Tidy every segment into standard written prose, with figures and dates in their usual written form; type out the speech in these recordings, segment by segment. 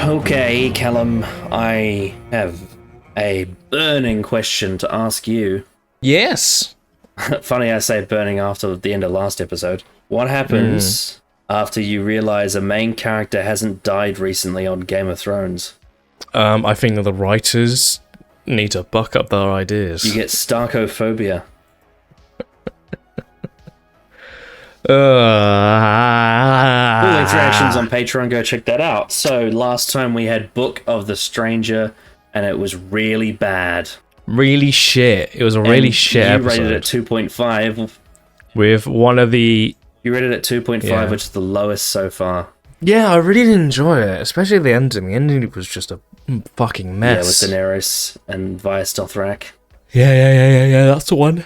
Okay, Callum, I have a burning question to ask you. Yes. Funny I say burning after the end of last episode. What happens after you realize a main character hasn't died recently on Game of Thrones? I think that the writers need to buck up their ideas. You get Starkophobia. Full interactions on Patreon, go check that out. So, last time we had Book of the Stranger, and it was really bad. Really shit. It was a really shit episode. You rated it 2.5. With one of the... You rated it 2.5, which is the lowest so far. Yeah, I really did enjoy it, especially the ending. The ending was just a fucking mess. Yeah, with Daenerys and Vias Dothrak. Yeah, that's the one.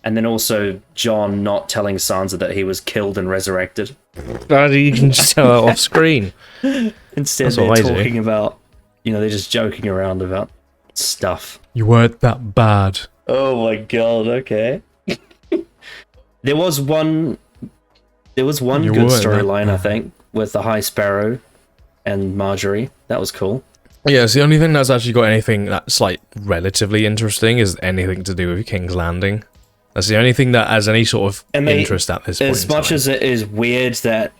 And then also Jon not telling Sansa that he was killed and resurrected. You can just tell that off screen. Instead, they're talking about, they're just joking around about stuff. You weren't that bad. Oh my god, okay. There was one good storyline, I think, with the High Sparrow and Marjorie. That was cool. Yeah, it's the only thing that's actually got anything that's, like, relatively interesting is anything to do with King's Landing. That's the only thing that has any sort of interest at this point. As much as it is weird that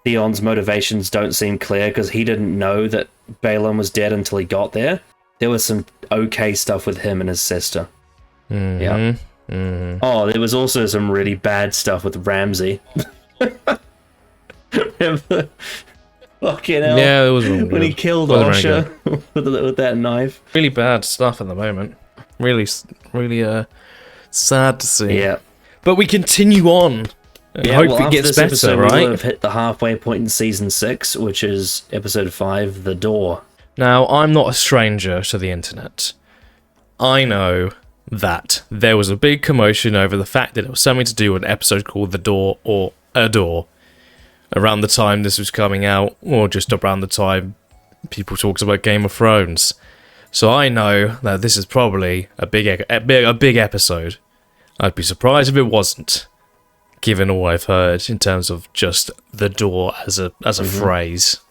Theon's motivations don't seem clear, because he didn't know that Balon was dead until he got there, there was some okay stuff with him and his sister. Mm-hmm. Yeah. Mm-hmm. Oh, there was also some really bad stuff with Ramsay. Remember? Fucking hell. Yeah, it was really when he killed Osha with that knife. Really bad stuff at the moment. Really, sad to see. Yeah. But we continue on. And hope it gets better, right? We will have hit the halfway point in Season 6, which is Episode 5, The Door. Now, I'm not a stranger to the internet. I know that there was a big commotion over the fact that it was something to do with an episode called The Door or A Door. Around the time this was coming out, or just around the time people talked about Game of Thrones. So I know that this is probably a big episode. I'd be surprised if it wasn't, given all I've heard in terms of just The Door as a phrase.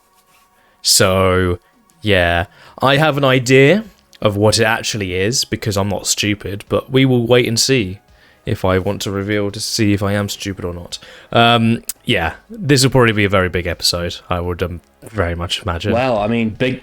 So, yeah, I have an idea of what it actually is, because I'm not stupid, but we will wait and see if I want to reveal to see if I am stupid or not. Yeah, this will probably be a very big episode, I would very much imagine. Well, I mean, big...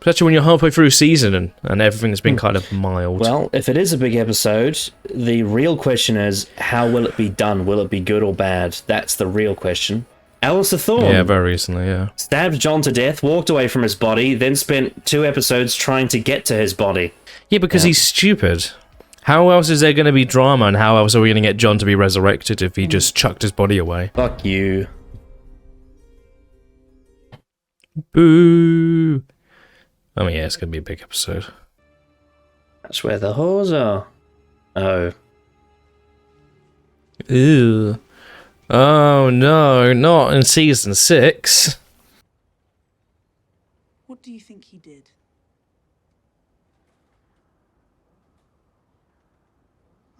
Especially when you're halfway through a season and everything's been kind of mild. Well, if it is a big episode, the real question is, how will it be done? Will it be good or bad? That's the real question. Alistair Thorne. Yeah, very recently, yeah. Stabbed Jon to death, walked away from his body, then spent 2 episodes trying to get to his body. Yeah, because he's stupid. How else is there going to be drama, and how else are we going to get Jon to be resurrected if he just chucked his body away? Fuck you. Boo! I mean, yeah, it's going to be a big episode. That's where the whores are. Oh. Ew. Oh, no, not in Season 6. What do you think he did?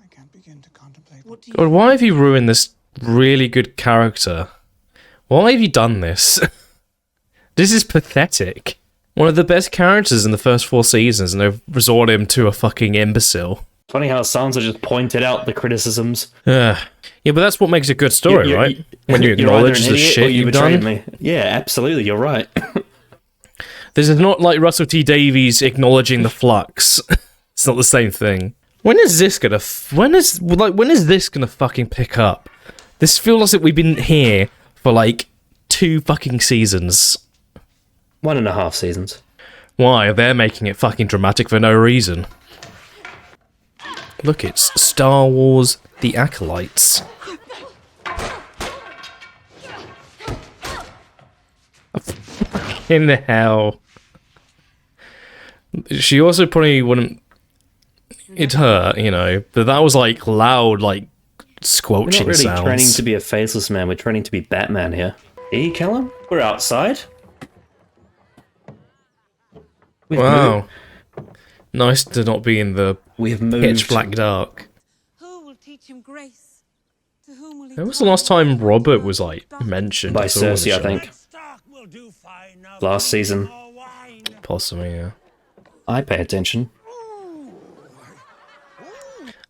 I can't begin to contemplate. God, why have you ruined this really good character? Why have you done this? This is pathetic. One of the best characters in the first 4 seasons, and they've resorted him to a fucking imbecile. Funny how Sansa just pointed out the criticisms. Yeah, but that's what makes a good story, right? When you acknowledge the shit you've done. Me. Yeah, absolutely, you're right. This is not like Russell T Davies acknowledging the flux. It's not the same thing. When is this gonna fucking pick up? This feels like we've been here for like 2 fucking seasons. 1.5 seasons. Why? They're making it fucking dramatic for no reason. Look, it's Star Wars The Acolytes. In the hell. She also probably wouldn't... It hurt, but that was like loud, like squelching sounds. We're not really sounds. training to be a faceless man, we're training to be Batman here. Hey, Callum? We're outside. Wow. Nice to not be in the We've moved. pitch black dark. Who will teach him grace? To whom will he When was the last time Robert was, like, mentioned? By at all in the Cersei, I show? think. Last season. Possibly, yeah. I pay attention.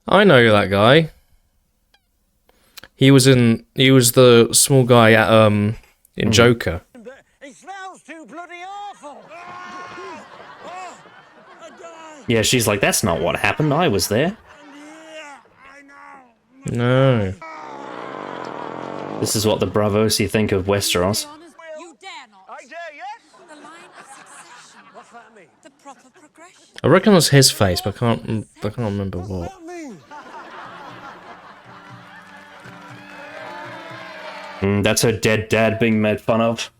I know that guy. He was the small guy at, in Joker. It smells too bloody awful. Yeah, she's like, that's not what happened. I was there. No. This is what the Bravosi think of Westeros. You dare not. I dare, yes. The line of succession. What's that mean? The proper progression. I recognise his face, but I can't remember what. What's that mean? That's her dead dad being made fun of.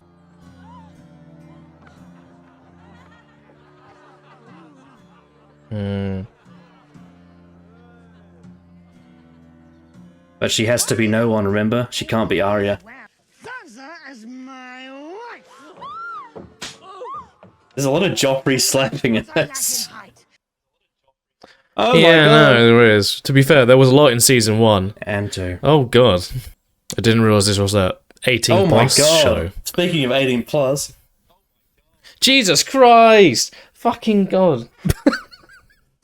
But she has to be no one, remember? She can't be Arya. Tazer is my wife. There's a lot of Joffrey slapping in this. Oh my Yeah, god! no, there is. To be fair, there was a lot in season 1. And 2. Oh god. I didn't realise this was a 18 Oh my plus god! show. Speaking of 18 plus, Jesus Christ! Fucking god.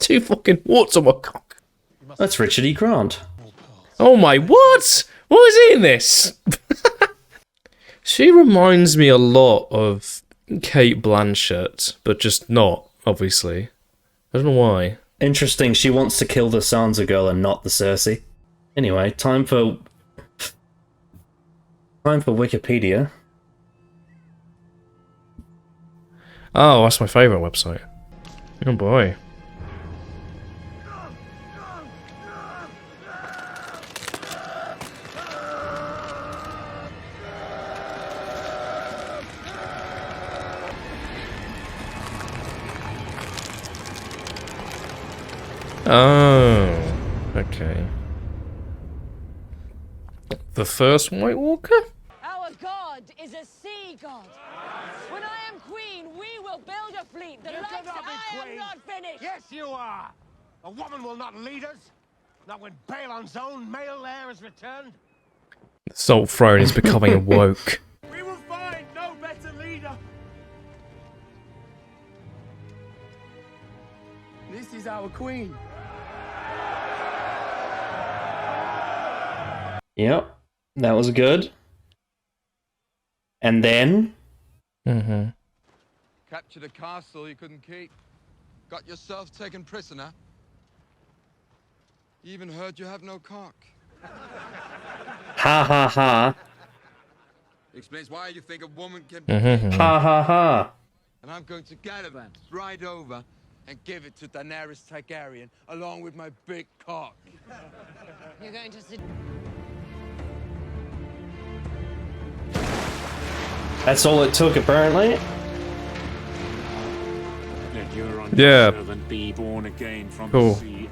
2 fucking warts on my cock. that's Richard E. Grant. Oh my, what? What is in this? She reminds me a lot of Kate Blanchett, but just not, obviously. I don't know why. Interesting, she wants to kill the Sansa girl and not the Cersei. Anyway, time for Wikipedia. Oh, that's my favourite website. Oh boy. Oh, okay. The first White Walker? Our god is a sea god. When I am queen, we will build a fleet that You likes cannot be I am queen. not finished. Yes, you are. A woman will not lead us. Not when Balon's own male heir is returned. The Salt Throne is becoming woke. We will find no better leader. This is our queen. Yep, that was good. And then... Mm-hmm. Captured a castle you couldn't keep. Got yourself taken prisoner. Even heard you have no cock. Ha ha ha. Explains why you think a woman can... Ha ha ha. And I'm going to gallivant right over and give it to Daenerys Targaryen along with my big cock. You're going to sit. That's all it took, apparently. Let your Yeah. servant be born again from Cool. the sea.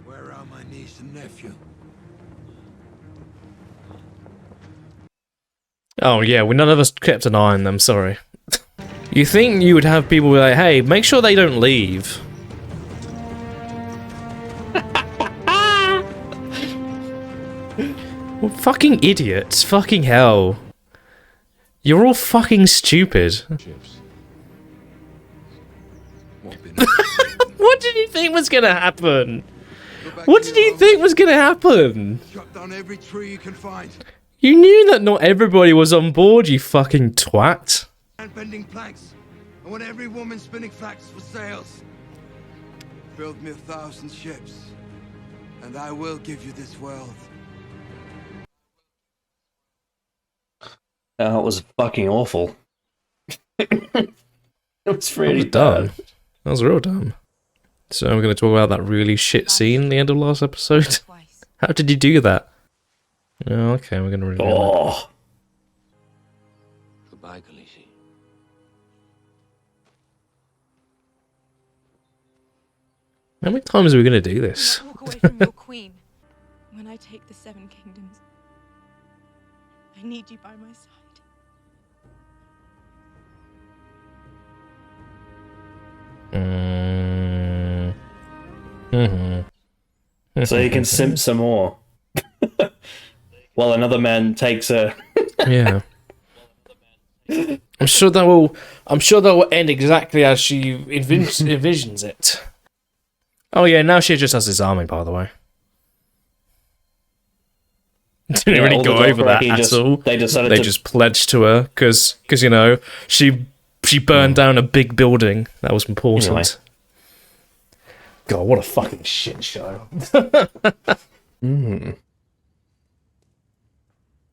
Where are my niece and nephew? Oh yeah, we none of us kept an eye on them, sorry. You think you would have people be like, hey, make sure they don't leave. Well, fucking idiots, fucking hell. You're all fucking stupid. What did you think was gonna happen? What did you think was gonna happen? Chop down every tree you can find. You knew that not everybody was on board, you fucking twat. And bending planks. I want every woman spinning flax for sails. Build me 1,000 ships, and I will give you this world. That was fucking awful. It was really Dumb. dumb. That was real dumb. So we're going to talk about that really shit scene in the end of last episode. Twice. How did you do that? Oh, okay, we're going to review it. Oh. Goodbye, Khaleesi. How many times are we going to do this? Walk away from your queen. When I take the Seven Kingdoms, I need you by my side. So you can simp some more. While another man takes her. Yeah. I'm sure that will end exactly as she envisions it. Oh yeah, now she just has this army, by the way. Didn't really go over that at all. They just pledged to her because you know she burned down a big building that was important. Anyway. God, what a fucking shit show.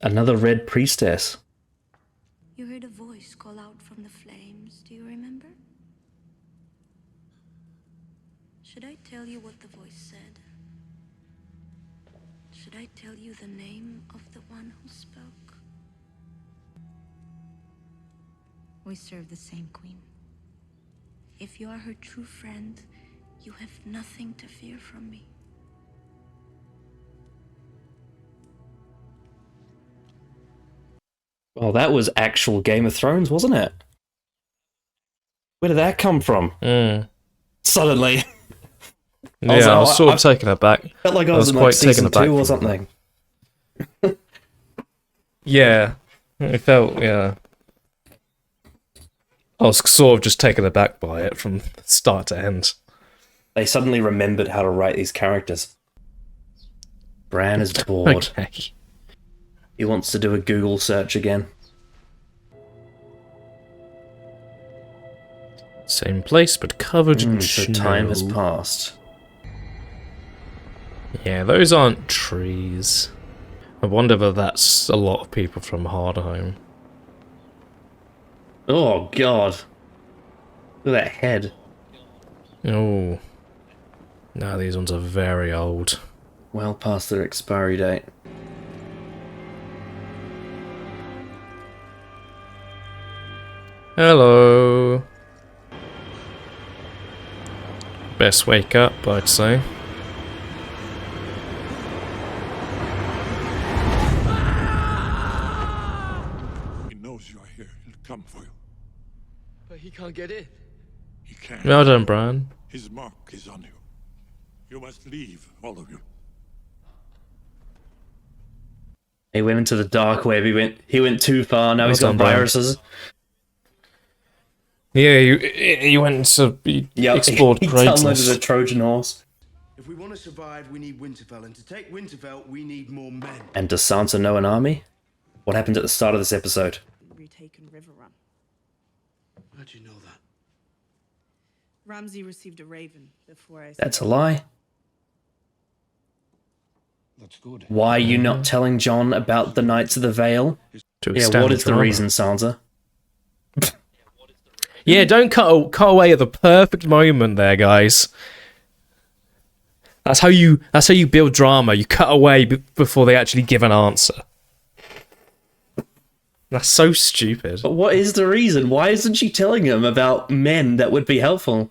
Another red priestess. You heard a voice call out from the flames. Do you remember? Should I tell you what the voice said? Should I tell you the name of the one who spoke? We serve the same queen. If you are her true friend, you have nothing to fear from me. Well, that was actual Game of Thrones, wasn't it? Where did that come from? Suddenly. I was sort of taken aback. Felt like I was in quite taken aback 2 or something. Yeah, it felt, yeah. I was sort of just taken aback by it from start to end. They suddenly remembered how to write these characters. Bran is bored. Okay. He wants to do a Google search again. Same place, but covered in snow. The time has passed. Yeah, those aren't trees. I wonder whether that's a lot of people from Hardhome. Oh, God. Look at that head. Oh. Now these ones are very old. Well past their expiry date. Hello. Best wake up, I'd say. He knows you are here. He'll come for you. But he can't get in. He can't. Well done, Brian. His mark is on you. You must leave, all of you. He went into the dark web. He went too far. Now he's got viruses. Yeah, he went to explored he greatness. downloaded a Trojan horse. If we want to survive, we need Winterfell, and to take Winterfell, we need more men. And does Sansa know an army? What happened at the start of this episode? Retaken River Run. How'd you know that? Ramsay received a raven before I. That's a lie. That's good. Why are you not telling Jon about the Knights of the Vale? What is the reason, Sansa? Yeah, don't cut away at the perfect moment there, guys. That's how you build drama. You cut away before they actually give an answer. That's so stupid. But what is the reason? Why isn't she telling him about men that would be helpful?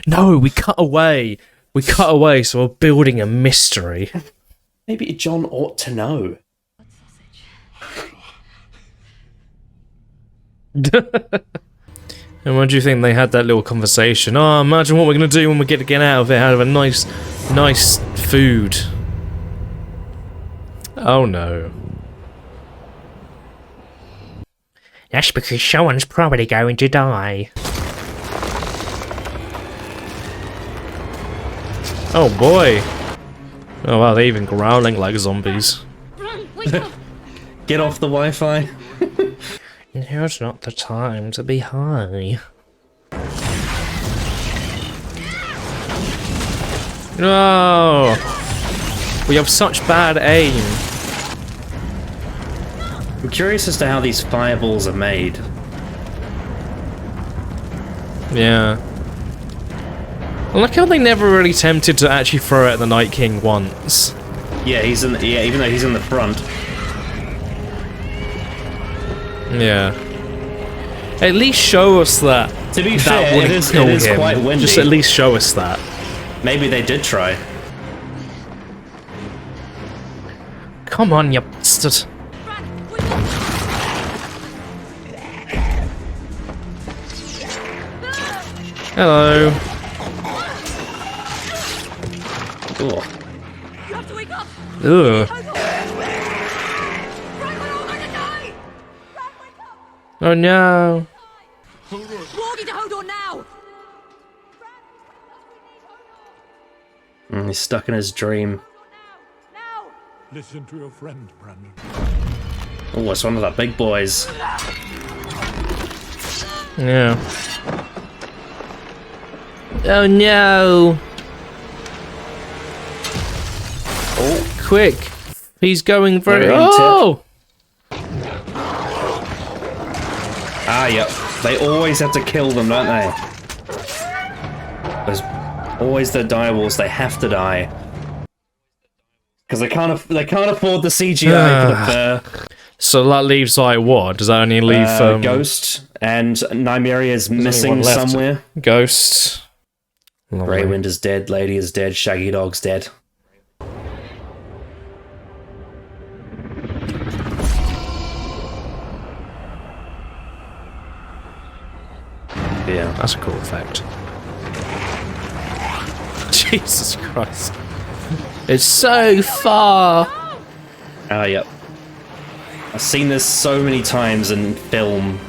No, we cut away. We cut away, so we're building a mystery. Maybe Jon ought to know. And what do you think they had that little conversation? Oh, imagine what we're going to do when we get out of it, out of a nice food. Oh no. That's because someone's probably going to die. Oh boy. Oh wow, they're even growling like zombies. Get off the Wi-Fi. Now's not the time to be high. No! We have such bad aim. I'm curious as to how these fireballs are made. Yeah. I like how they never really tempted to actually throw it at the Night King once. Yeah, even though he's in the front. Yeah. At least show us that. To be that fair, it is quite windy. Just at least show us that. Maybe they did try. Come on, you bastard. Hello. Ooh. You have to wake up! Ugh. Hold on! Frank, we're all gonna die! Frank, wake up! Oh no. Morgan, to hold on now! He's stuck in his dream. Now! Listen to your friend, Brandon. Oh, it's one of the big boys. Yeah. Oh no. Oh, Quick. He's going very... Very into Oh! ah, yep. They always have to kill them, don't they? There's always the direwolves. They have to die because they can't afford the CGI for the fur. So that leaves like what? Does that only leave Ghost and Nymeria's missing one left. somewhere. Ghost? Lovely. Greywind is dead. Lady is dead. Shaggy Dog's dead. Yeah. That's a cool effect. Jesus Christ. It's so far! Ah, yep. I've seen this so many times in film.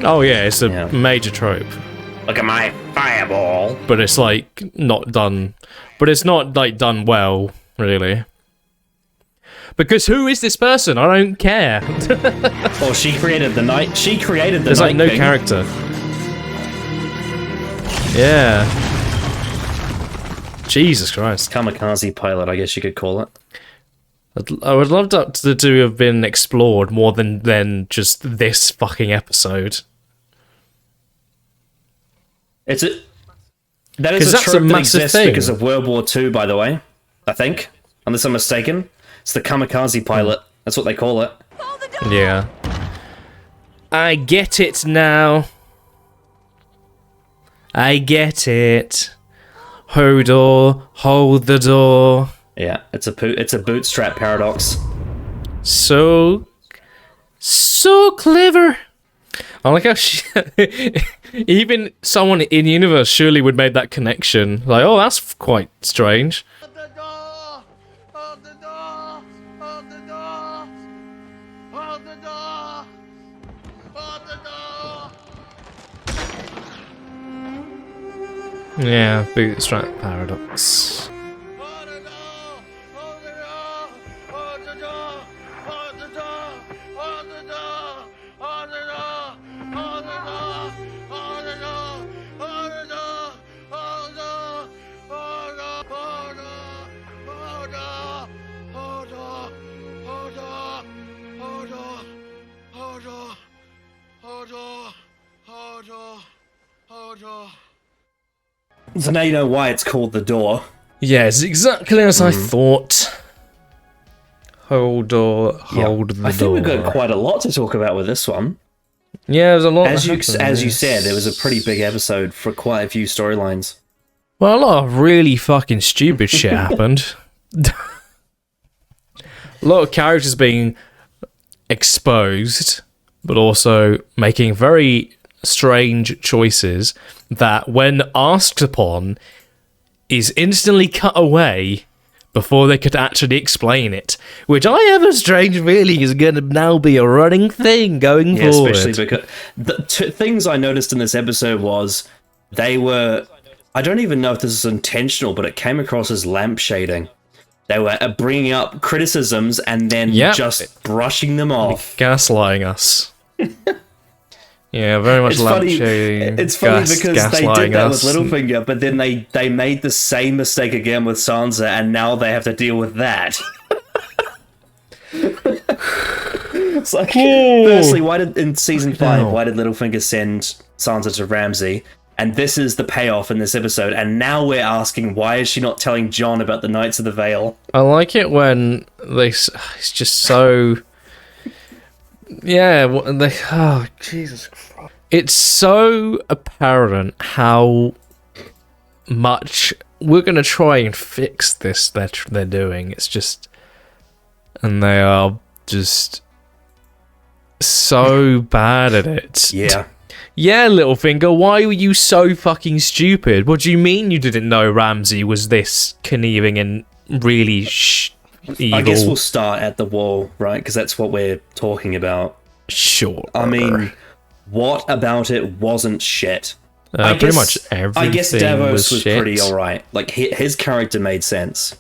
Oh yeah, it's a Yeah. major trope. Look at my fireball. But it's like not done... But it's not like done well, really. Because who is this person? I don't care. Oh, she created the night. She created the There's like Night no King. character. Yeah. Jesus Christ. Kamikaze pilot, I guess you could call it. I would love that to have been explored more than just this fucking episode. That 'Cause is a that's a trope that massive exists thing. because of World War II, by the way. I think, unless I'm mistaken, it's the kamikaze pilot. That's what they call it. Yeah. I get it now. I get it. Hodor, hold the door. Yeah, it's a bootstrap paradox. So clever. I like how even someone in universe surely would make that connection. Like, oh, that's quite strange. Hold the door! Hold the door! Hold the door! Hold the door! Hold the door! Yeah, bootstrap paradox. Hold the door! Hold the door! Hold the door! Hold the door! Hold the door! Hold the door! Hold the door! Hold the door! Hold the door! Hold the door! Hold the hold on, hold on, hold on, hold on, hold on, hold on, hold on. So now you know why it's called the door. Yes, exactly as I thought. Hold the I think door. we've got quite a lot to talk about with this one. Yeah, there's a lot. As you that happened, said, it was a yes. pretty big episode for quite a few storylines. Well, a lot of really fucking stupid shit happened. A lot of characters being exposed, but also making very strange choices that, when asked upon, is instantly cut away before they could actually explain it. Which I have a strange feeling is going to now be a running thing going Yeah, forward. especially because the things I noticed in this episode was they were... I don't even know if this is intentional, but it came across as lampshading. They were bringing up criticisms and then just brushing them off. Gaslighting us. Yeah, very much lampshading. It's funny because they did that with us. Littlefinger, but then they made the same mistake again with Sansa, and now they have to deal with that. It's like, firstly, in season 5, why did Littlefinger send Sansa to Ramsay? And this is the payoff in this episode, and now we're asking, why is she not telling Jon about the Knights of the Vale? I like it when it's just so... Yeah, oh, Jesus Christ. It's so apparent how much we're going to try and fix this that they're doing. It's just... And they are just so bad at it. Yeah. Yeah, Littlefinger, why were you so fucking stupid? What do you mean you didn't know Ramsay was this conniving and really evil? I guess we'll start at the wall, right? Because that's what we're talking about. Sure. I mean, what about it wasn't shit? Pretty much everything. I guess Davos was shit. pretty alright. Like, his character made sense.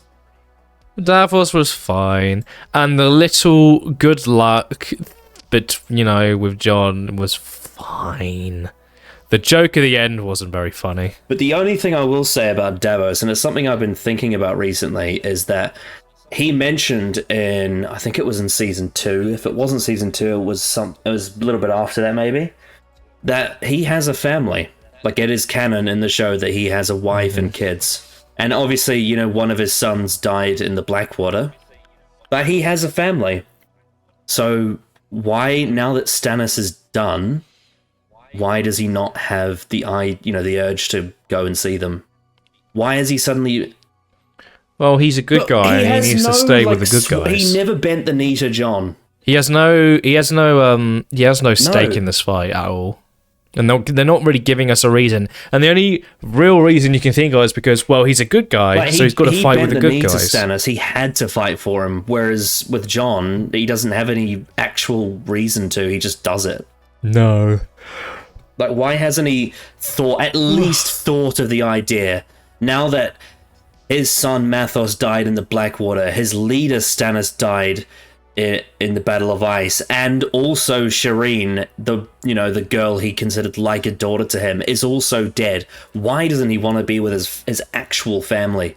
Davos was fine, and the little good luck, but with Jon was fine. The joke at the end wasn't very funny. But the only thing I will say about Davos, and it's something I've been thinking about recently, is that he mentioned in, I think it was in season 2. If it wasn't season 2, it was a little bit after that maybe. That he has a family. Like, it is canon in the show that he has a wife and kids. And obviously, one of his sons died in the Blackwater. But he has a family. So why, now that Stannis is done, why does he not have the urge to go and see them? Why is he suddenly... Well, he's a good guy. He needs to stay with the good guys. He never bent the knee to Jon. He has no stake in this fight at all. And they're not really giving us a reason. And the only real reason you can think of is because, well, he's a good guy, so he's got to fight with the good guys. To Stannis. He had to fight for him, whereas with Jon, he doesn't have any actual reason to. He just does it. No. Like, why hasn't he at least thought of the idea? Now that his son Mathos died in the Blackwater, his leader Stannis died in the Battle of Ice, and also Shireen, the girl he considered like a daughter to him, is also dead. Why doesn't he want to be with his actual family?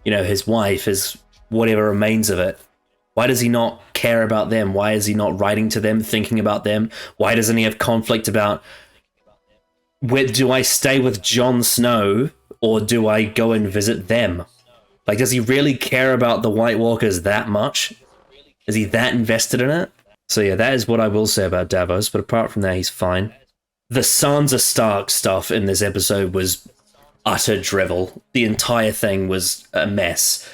His wife, his whatever remains of it. Why does he not care about them? Why is he not writing to them, thinking about them? Why doesn't he have conflict about, where do I stay with Jon Snow, or do I go and visit them? Like, does he really care about the White Walkers that much? Is he that invested in it? So yeah, that is what I will say about Davos, but apart from that, he's fine. The Sansa Stark stuff in this episode was utter drivel. The entire thing was a mess.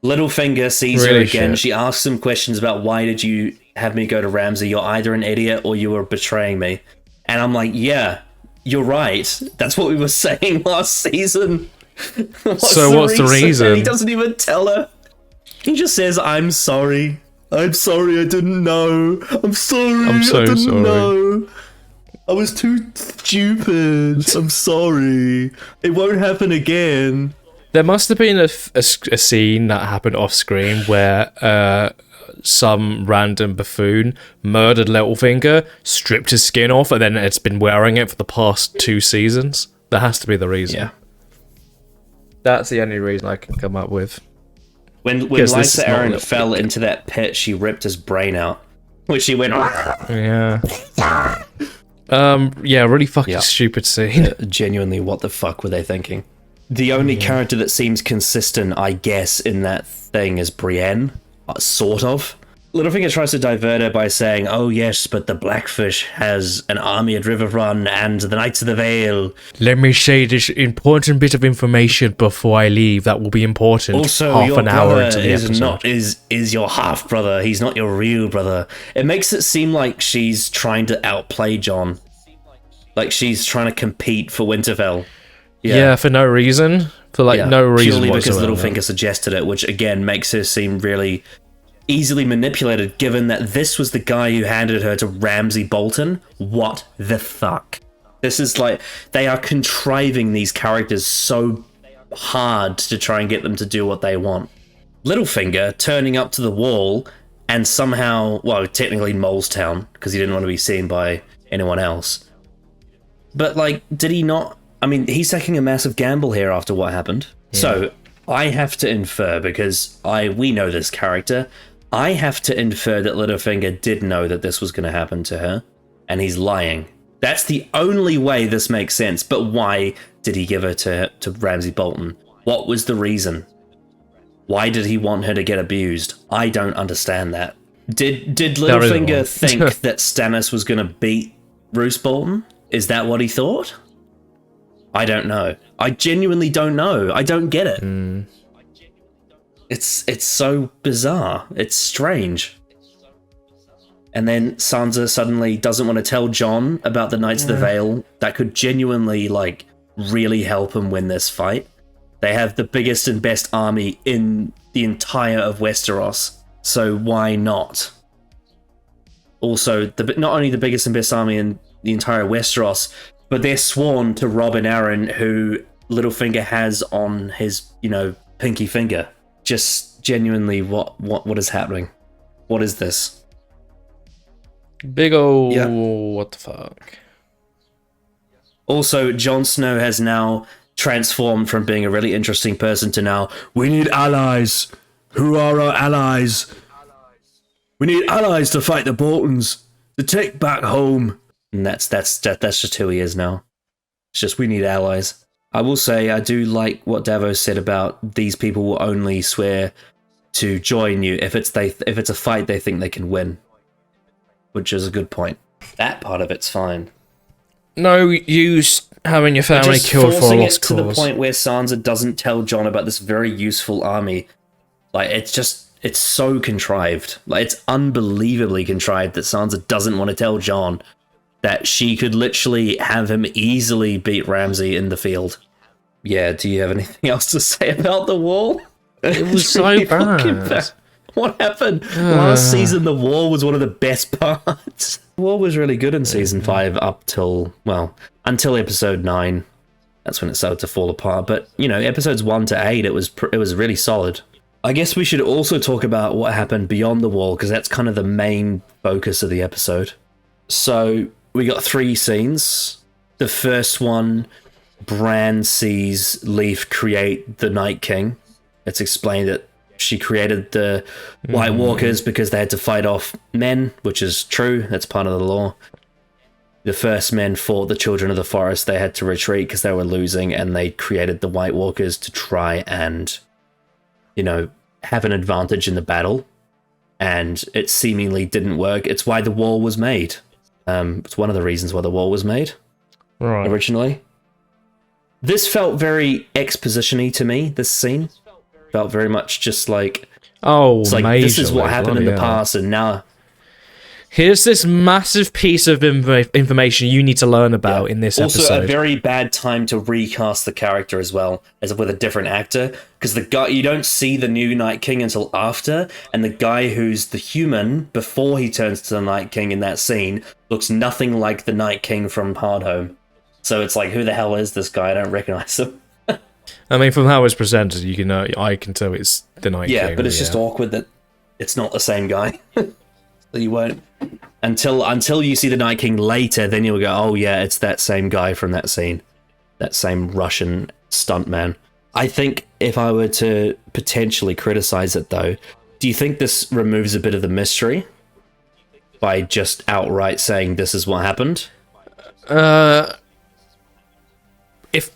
Littlefinger sees her again. Shit. She asks him questions about, why did you have me go to Ramsay? You're either an idiot or you were betraying me. And I'm like, yeah, you're right. That's what we were saying last season. What's the reason? He doesn't even tell her. He just says, I'm sorry. I'm sorry, I didn't know. I'm sorry, I didn't know. I was too stupid. I'm sorry. It won't happen again. There must have been a scene that happened off screen where some random buffoon murdered Littlefinger, stripped his skin off, and then it's been wearing it for the past 2 seasons. That has to be the reason. Yeah. That's the only reason I can come up with. When Lysa Arryn fell into that pit, she ripped his brain out. Which she went... Yeah. Really fucking stupid scene. Genuinely, what the fuck were they thinking? The only character that seems consistent, I guess, in that thing is Brienne. Sort of. Littlefinger tries to divert her by saying, oh yes, but the Blackfish has an army at Riverrun and the Knights of the Vale. Let me say this important bit of information before I leave. That will be important. Also, half your an hour brother into the episode. is your half brother. He's not your real brother. It makes it seem like she's trying to outplay Jon. Like she's trying to compete for Winterfell. Yeah, for no reason. For no reason purely whatsoever. Because Littlefinger suggested it, which again makes her seem really easily manipulated, given that this was the guy who handed her to Ramsay Bolton. What the fuck? This is like, they are contriving these characters so hard to try and get them to do what they want. Littlefinger turning up to the wall and somehow, well, technically Molestown, because he didn't want to be seen by anyone else. But like, did he not? I mean, he's taking a massive gamble here after what happened. Yeah. So I have to infer, because we know this character, I have to infer that Littlefinger did know that this was going to happen to her, and he's lying. That's the only way this makes sense. But why did he give her to Ramsay Bolton? What was the reason? Why did he want her to get abused? I don't understand that. Did Littlefinger think that Stannis was going to beat Roose Bolton? Is that what he thought? I don't know. I genuinely don't know. I don't get it. It's so bizarre. It's strange. And then Sansa suddenly doesn't want to tell Jon about the Knights of the Vale. That could genuinely, like, really help him win this fight. They have the biggest and best army in the entire of Westeros, so why not? Also, not only the biggest and best army in the entire Westeros, but they're sworn to Robin Arryn, who Littlefinger has on his, pinky finger. Just genuinely, what is happening? What is this? Big ol' what the fuck. Also, Jon Snow has now transformed from being a really interesting person to now, we need allies. Who are our allies? We need allies to fight the Boltons, to take back home. And that's just who he is now. It's just, we need allies. I will say, I do like what Davos said about these people will only swear to join you if it's a fight they think they can win. Which is a good point. That part of it's fine. No use having your family killed for a lost cause. To the point where Sansa doesn't tell Jon about this very useful army. Like, it's so contrived. Like, it's unbelievably contrived that Sansa doesn't want to tell Jon that she could literally have him easily beat Ramsay in the field. Yeah, do you have anything else to say about the wall? It was so bad. What happened? Last season, the wall was one of the best parts. The wall was really good in season 5 until episode 9. That's when it started to fall apart. But, episodes 1 to 8, it was really solid. I guess we should also talk about what happened beyond the wall, because that's kind of the main focus of the episode. So, we got 3 scenes. The first one, Bran sees Leaf create the Night King. It's explained that she created the White Walkers because they had to fight off men, which is true. That's part of the law. The first men fought the Children of the Forest. They had to retreat because they were losing, and they created the White Walkers to try and, have an advantage in the battle. And it seemingly didn't work. It's why the wall was made. It's one of the reasons why the wall was made originally. This felt very exposition-y to me, this scene. Felt very much just like, this is what happened in the past, and now here's this massive piece of information you need to learn about in this episode. Also, a very bad time to recast the character as well, as with a different actor, because the guy, you don't see the new Night King until after, and the guy who's the human before he turns to the Night King in that scene looks nothing like the Night King from Hardhome. So it's like, who the hell is this guy? I don't recognize him. I mean, from how it's presented, I can tell it's the Night King. Yeah, but it's just awkward that it's not the same guy. So you won't until you see the Night King later. Then you'll go, oh yeah, it's that same guy from that scene, that same Russian stuntman. I think if I were to potentially criticize it, though, do you think this removes a bit of the mystery by just outright saying this is what happened? But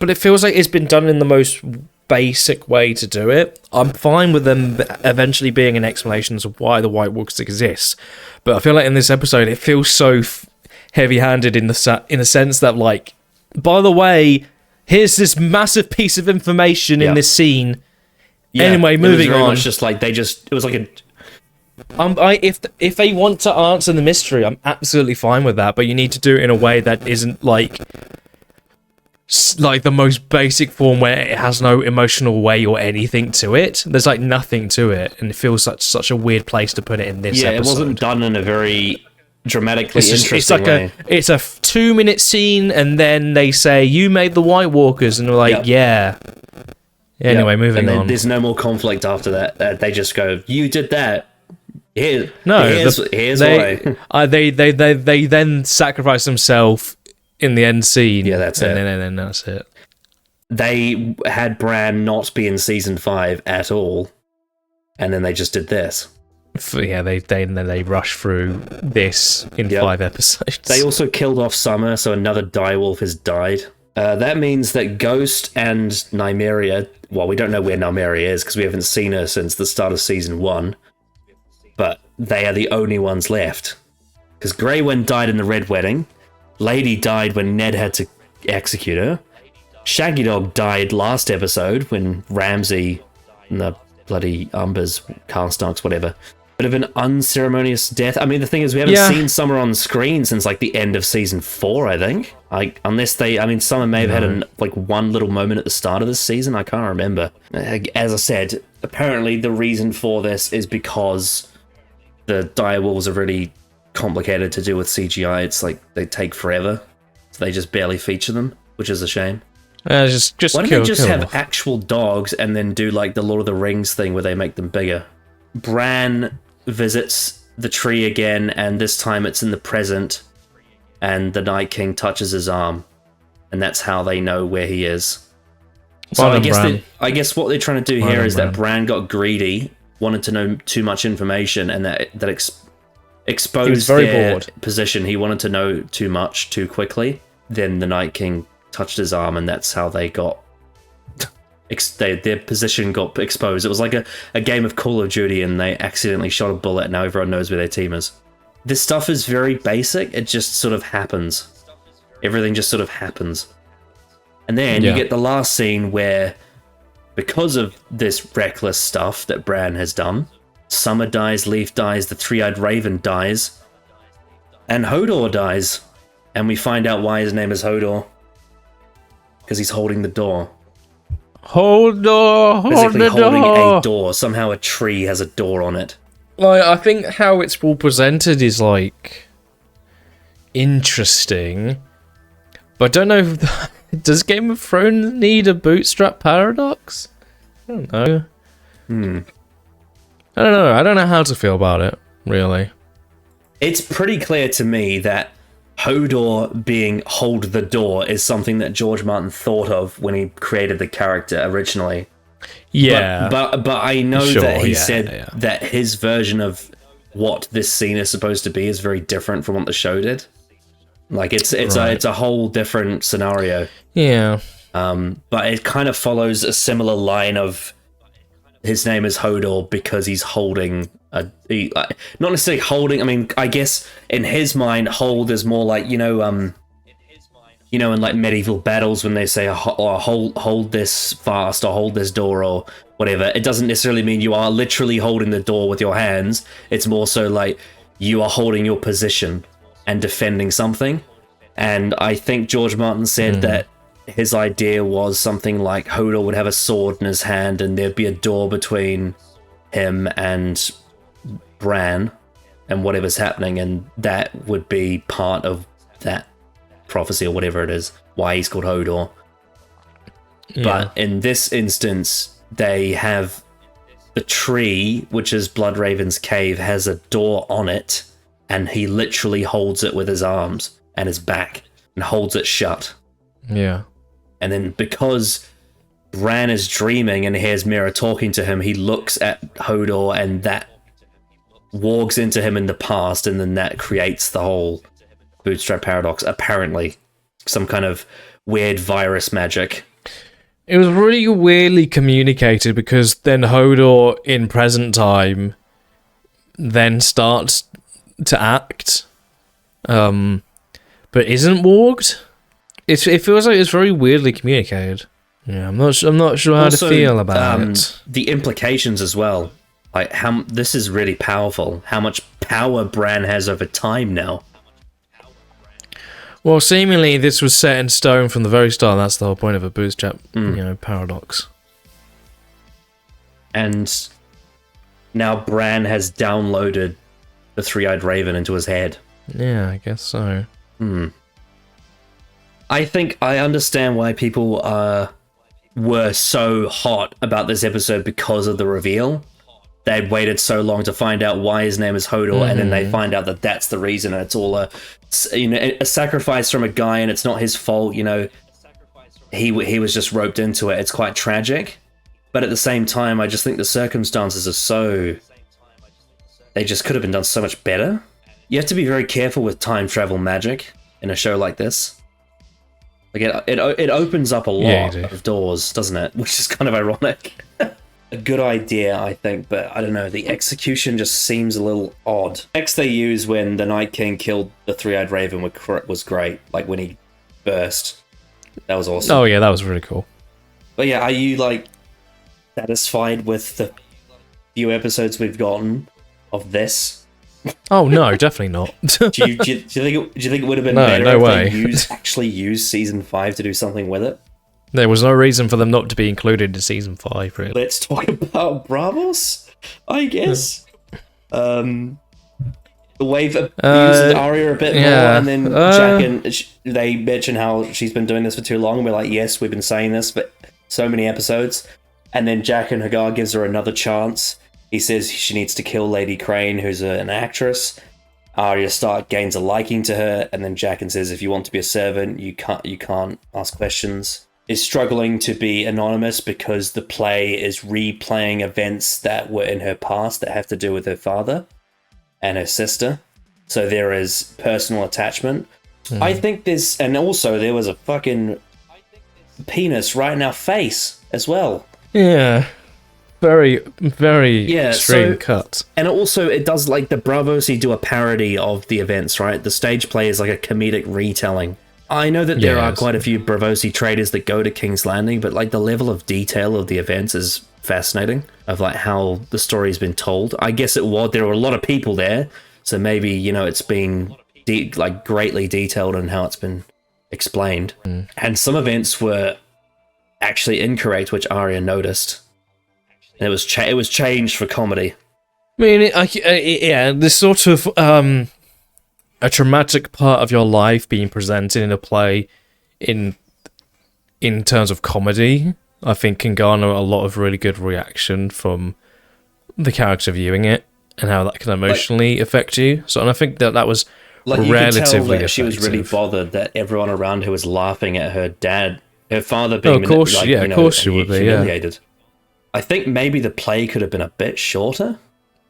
it feels like it's been done in the most basic way to do it. I'm fine with them eventually being an explanation of why the White Walkers exist, but I feel like in this episode it feels so heavy-handed in a sense that, like, by the way, here's this massive piece of information in this scene. Yeah, anyway, moving on. Much just like it was like a. If they want to answer the mystery, I'm absolutely fine with that. But you need to do it in a way that isn't like the most basic form where it has no emotional weight or anything to it. There's like nothing to it, and it feels such a weird place to put it in this episode. Yeah, it wasn't done in a very dramatically interesting way. It's a 2-minute scene, and then they say, "You made the White Walkers," and we're like, "Yeah." Anyway, moving on. There's no more conflict after that. They just go, "You did that." Here's why. They then sacrifice themselves in the end scene. Yeah, that's it. And then that's it. They had Bran not be in season 5 at all, and then they just did this. Yeah, they rush through this in 5 episodes. They also killed off Summer, so another direwolf has died. That means that Ghost and Nymeria, well, we don't know where Nymeria is because we haven't seen her since the start of season 1, but they are the only ones left. Because Grey Wind died in the Red Wedding, Lady died when Ned had to execute her, Shaggy Dog died last episode when Ramsay and the bloody Umbers, Karstarks, whatever, bit of an unceremonious death. I mean, the thing is, we haven't seen Summer on screen since like the end of season 4, I think. Unless Summer may have had one little moment at the start of this season. I can't remember. As I said, apparently the reason for this is because the direwolves are really complicated to do with CGI. It's like they take forever, so they just barely feature them, which is a shame. Just Why don't kill, they just kill have off. actual dogs and then do like the Lord of the Rings thing where they make them bigger? Bran visits the tree again, and this time it's in the present, and the Night King touches his arm, and that's how they know where he is. So Well I done, guess Bran. I guess what they're trying to do Well here done, is Bran. that Bran got greedy, wanted to know too much information, and that exposed very their bored. position. He wanted to know too much too quickly. Then the Night King touched his arm, and that's how they got their position got exposed. It was like a game of Call of Duty, and they accidentally shot a bullet, and now everyone knows where their team is. This stuff is very basic. It just sort of happens. Everything just sort of happens. And then you get the last scene where, because of this reckless stuff that Bran has done, Summer dies, Leaf dies, the Three-Eyed Raven dies, and Hodor dies. And we find out why his name is Hodor. Because he's holding the door. Hold Physically the holding door. a door. Somehow a tree has a door on it. Like, I think how it's all presented is like interesting, but I don't know if does Game of Thrones need a bootstrap paradox? I don't know. I don't know. I don't know how to feel about it, really. It's pretty clear to me that Hodor being hold the door is something that George Martin thought of when he created the character originally. Yeah. But I know Sure, that he yeah, said yeah. that his version of what this scene is supposed to be is very different from what the show did. Like it's a whole different scenario. Yeah. But it kind of follows a similar line of his name is Hodor because he's holding not necessarily holding. I mean, I guess in his mind, hold is more like in like medieval battles when they say hold this fast or hold this door or whatever. It doesn't necessarily mean you are literally holding the door with your hands. It's more so like you are holding your position and defending something. And I think George Martin said that his idea was something like Hodor would have a sword in his hand and there'd be a door between him and Bran and whatever's happening, and that would be part of that prophecy or whatever it is, why he's called Hodor. Yeah. But in this instance, they have the tree, which is Bloodraven's cave, has a door on it, and he literally holds it with his arms and his back and holds it shut. Yeah. And then because Bran is dreaming and hears Mira talking to him, he looks at Hodor and that wargs into him in the past, and then that creates the whole bootstrap paradox, apparently. Some kind of weird virus magic. It was really weirdly communicated because then Hodor in present time then starts to act, but isn't warged. It feels like it's very weirdly communicated. Yeah, I'm not sure how Also, to feel about it. The implications as well. Like this is really powerful. How much power Bran has over time now. Well, seemingly this was set in stone from the very start. That's the whole point of a bootstrap, paradox. And now Bran has downloaded the Three-Eyed Raven into his head. Yeah, I guess so. I think I understand why people were so hot about this episode because of the reveal. They'd waited so long to find out why his name is Hodor, and then they find out that that's the reason, and it's all a sacrifice from a guy, and it's not his fault. He was just roped into it. It's quite tragic, but at the same time, I just think the circumstances are so. They just could have been done so much better. You have to be very careful with time travel magic in a show like this. Like it opens up a lot of doors, doesn't it? Which is kind of ironic. A good idea, I think, but I don't know, the execution just seems a little odd. Next they use when the Night King killed the Three-Eyed Raven was great, like when he burst. That was awesome. Oh yeah, that was really cool. But yeah, are you like satisfied with the few episodes we've gotten of this? Oh no, definitely not. Do you think it would have been No, better no if way. they actually used season 5 to do something with it? There was no reason for them not to be included in season 5, really. Let's talk about Bravos, I guess. The wave abuses Arya a bit more, and then Jack and they mention how she's been doing this for too long, and we're like, yes, we've been saying this for so many episodes. And then Jack and Hagar gives her another chance. He says she needs to kill Lady Crane, who's an actress. Arya Stark gains a liking to her, and then Jaqen says, if you want to be a servant, you can't ask questions. Is struggling to be anonymous because the play is replaying events that were in her past that have to do with her father and her sister. So there is personal attachment. I think there's... And also, there was a fucking penis right in our face as well. Yeah. Very, very extreme cut. And also, it does, like, the Bravos, do a parody of the events, right? The stage play is like a comedic retelling. I know that there are quite a few Bravosi traders that go to King's Landing, but, like, the level of detail of the events is fascinating, of, like, how the story's been told. I guess there were a lot of people there, so maybe, you know, it's been, greatly detailed in how it's been explained. And some events were actually incorrect, which Arya noticed. And it was changed for comedy. I mean, this sort of a traumatic part of your life being presented in a play in terms of comedy, I think can garner a lot of really good reaction from the character viewing it and how that can emotionally affect you. So, and I think that was relatively you could tell that effective. she was really bothered that everyone around her was laughing at her dad, her father being of course she would be, humiliated. I think maybe the play could have been a bit shorter.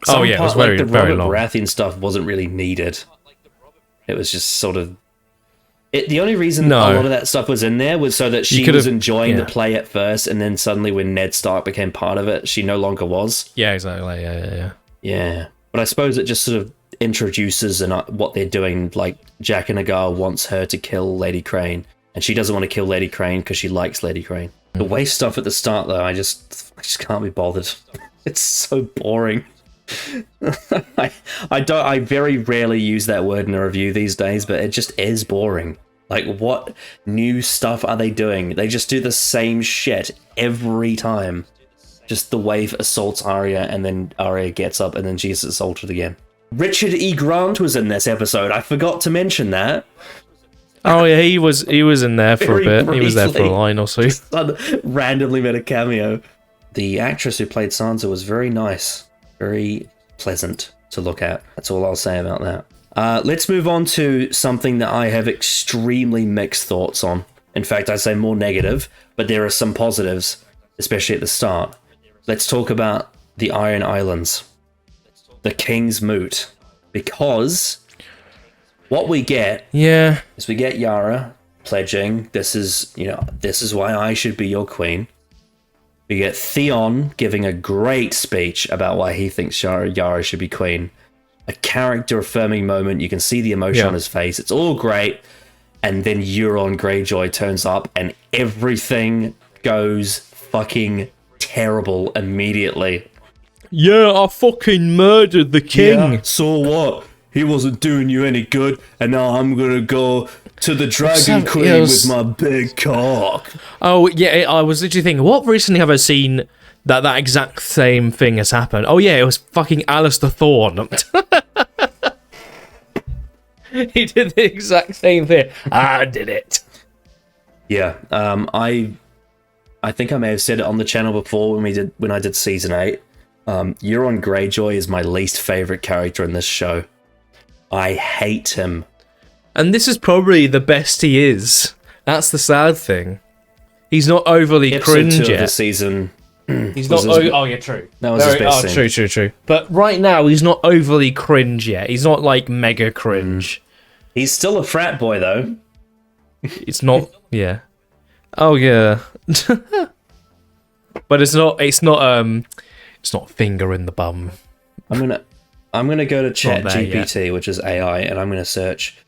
It was very, the very Robert long. Baratheon stuff wasn't really needed. It was just sort of... the only reason a lot of that stuff was in there was so that she was enjoying the play at first, and then suddenly when Ned Stark became part of it, she no longer was. Yeah, exactly. Yeah. But I suppose it just sort of introduces what they're doing. Like, Jack and Hagar wants her to kill Lady Crane, and she doesn't want to kill Lady Crane because she likes Lady Crane. The waste stuff at the start, though, I just can't be bothered. It's so boring. I very rarely use that word in a review these days, but it just is boring. Like, what new stuff are they doing? They just do the same shit every time. Just the wave assaults Arya, and then Arya gets up, and then she's assaulted again. Richard E. Grant was in this episode. I forgot to mention that. Oh yeah, he was in there for a bit. He was there for a line or two. Randomly made a cameo. The actress who played Sansa was very nice, very pleasant to look at. That's all I'll say about that. Let's move on to something that I have extremely mixed thoughts on. In fact, I'd say more negative, but there are some positives, especially at the start. Let's talk about the Iron Islands, the King's Moot, because what we get is we get Yara pledging, this is why I should be your queen. We get Theon giving a great speech about why he thinks Yara should be queen. A character-affirming moment. You can see the emotion on his face. It's all great. And then Euron Greyjoy turns up and everything goes fucking terrible immediately. Yeah, I fucking murdered the king. Yeah, so what? He wasn't doing you any good, and now I'm gonna go to the Dragon Queen with my big cock. Oh, yeah, I was literally thinking, what recently have I seen that exact same thing has happened? Oh, yeah, it was fucking Alistair Thorne. He did the exact same thing. I did it. Yeah, I think I may have said it on the channel before when I did season 8. Euron Greyjoy is my least favorite character in this show. I hate him. And this is probably the best he is. That's the sad thing. He's not overly cringe yet. This season. He's not. Oh yeah, true. That was his best scene. True. But right now, he's not overly cringe yet. He's not like mega cringe. He's still a frat boy though. It's not. Yeah. Oh yeah. But it's not. It's not finger in the bum. I'm gonna go to ChatGPT, which is AI, and I'm gonna search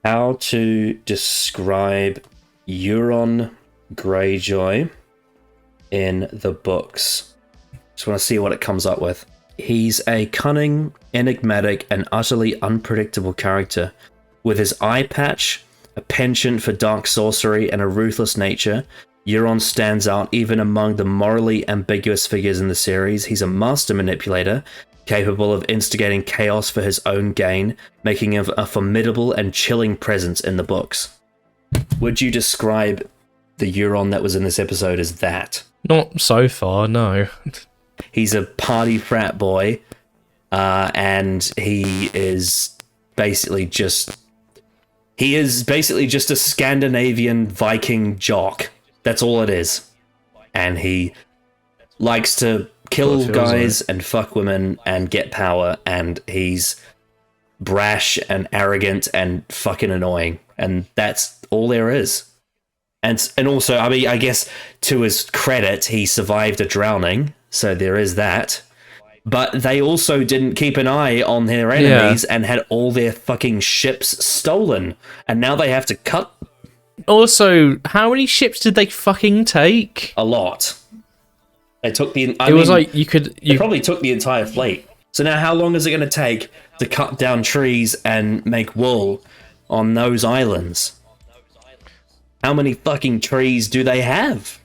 how to describe Euron Greyjoy in the books. Just want to see what it comes up with. He's a cunning, enigmatic, and utterly unpredictable character. With his eye patch, a penchant for dark sorcery, and a ruthless nature, Euron stands out even among the morally ambiguous figures in the series. He's a master manipulator, capable of instigating chaos for his own gain, making him a formidable and chilling presence in the books. Would you describe the Euron that was in this episode as that? Not so far, no. He's a party frat boy, and he is basically just a Scandinavian Viking jock. That's all it is. And he likes to kill guys and fuck women and get power, and he's brash and arrogant and fucking annoying. And that's all there is. And also, I mean, I guess to his credit, he survived a drowning, so there is that. But they also didn't keep an eye on their enemies and had all their fucking ships stolen. And now they have to cut... Also, how many ships did they fucking take? A lot. They took the... They probably took the entire fleet. So now how long is it going to take to cut down trees and make wool on those islands? How many fucking trees do they have?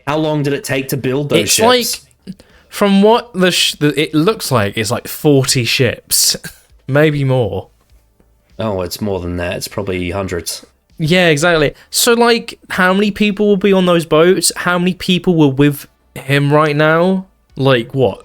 How long did it take to build those ships? It's like, from what it looks like, it's like 40 ships. Maybe more. Oh, it's more than that. It's probably hundreds. Yeah, exactly. So, like, how many people will be on those boats? How many people were with him right now? Like, what?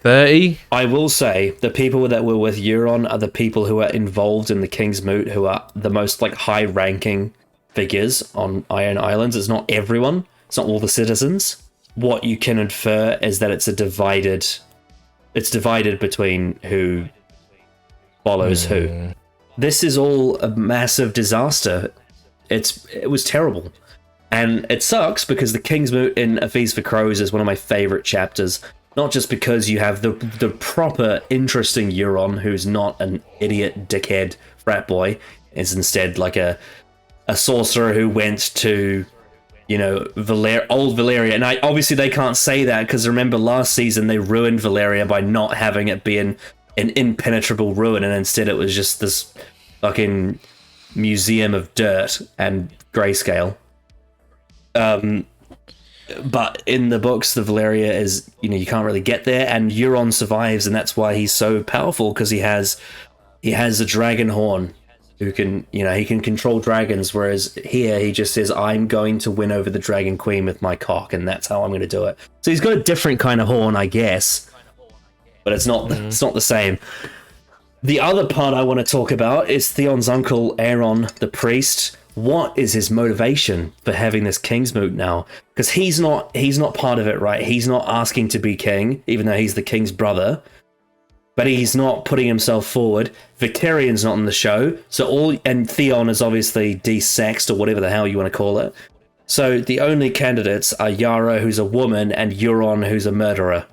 30? I will say the people that were with Euron are the people who are involved in the King's Moot, who are the most, like, high-ranking figures on Iron Islands. It's not everyone. It's not all the citizens. What you can infer is that it's divided between who follows who. This is all a massive disaster. It was terrible. And it sucks because the King's Moot in A Feast for Crows is one of my favorite chapters. Not just because you have the proper interesting Euron, who's not an idiot dickhead frat boy, is instead like a sorcerer who went to, you know, old Valyria. And obviously they can't say that because remember last season they ruined Valyria by not having it be an impenetrable ruin, and instead it was just this fucking museum of dirt and grayscale. But in the books, the Valyria is, you know, you can't really get there, and Euron survives, and that's why he's so powerful, because he has a dragon horn who can, you know, he can control dragons, whereas here he just says, I'm going to win over the Dragon Queen with my cock, and that's how I'm going to do it. So he's got a different kind of horn, I guess, but it's not the same. The other part I want to talk about is Theon's uncle, Aeron, the priest. What is his motivation for having this King's Moot now? Because he's not part of it, right? He's not asking to be king, even though he's the king's brother. But he's not putting himself forward. Victarion's not on the show, and Theon is obviously desexed, or whatever the hell you want to call it. So the only candidates are Yara, who's a woman, and Euron, who's a murderer.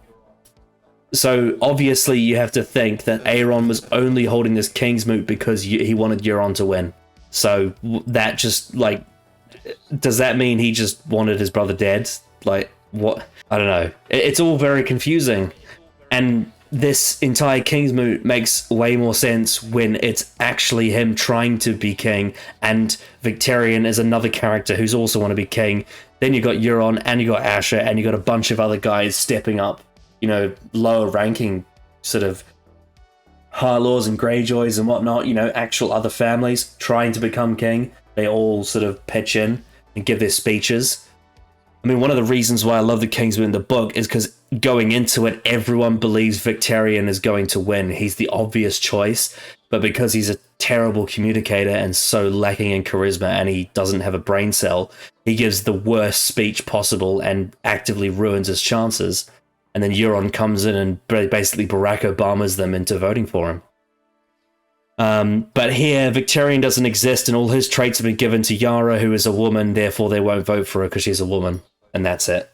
So obviously you have to think that Aeron was only holding this King's Moot because he wanted Euron to win. So that just, like, does that mean he just wanted his brother dead? Like, what? I don't know. It's all very confusing. And this entire King's Moot makes way more sense when it's actually him trying to be king, and Victarion is another character who's also want to be king. Then you got Euron, and you got Asher, and you got a bunch of other guys stepping up, you know, lower ranking sort of Harlaws and Greyjoys and whatnot, you know, actual other families trying to become king. They all sort of pitch in and give their speeches. I mean, one of the reasons why I love the King's Moot in the book is because going into it, everyone believes Victarion is going to win. He's the obvious choice, but because he's a terrible communicator and so lacking in charisma, and he doesn't have a brain cell, he gives the worst speech possible and actively ruins his chances. And then Euron comes in and basically Barack Obamas them into voting for him. But here, Victarion doesn't exist, and all his traits have been given to Yara, who is a woman, therefore they won't vote for her because she's a woman. And that's it.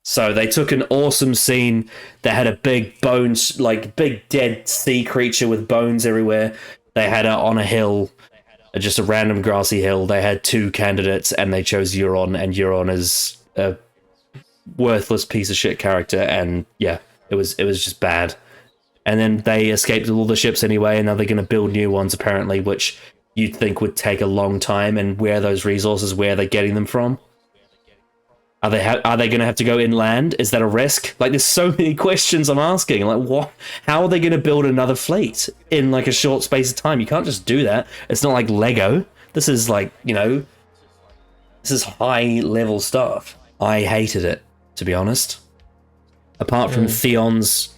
So they took an awesome scene that had a big bones, like big dead sea creature with bones everywhere. They had her on a hill, just a random grassy hill. They had two candidates, and they chose Euron, and Euron is a worthless piece of shit character, and yeah, It was just bad. And then they escaped all the ships anyway, and now they're going to build new ones, apparently, which you'd think would take a long time. And where are those resources? Where are they getting them from? Are they going to have to go inland? Is that a risk? Like, there's so many questions I'm asking. Like, what? How are they going to build another fleet in like a short space of time? You can't just do that. It's not like Lego. This is like, this is high level stuff. I hated it, to be honest. Apart from Theon's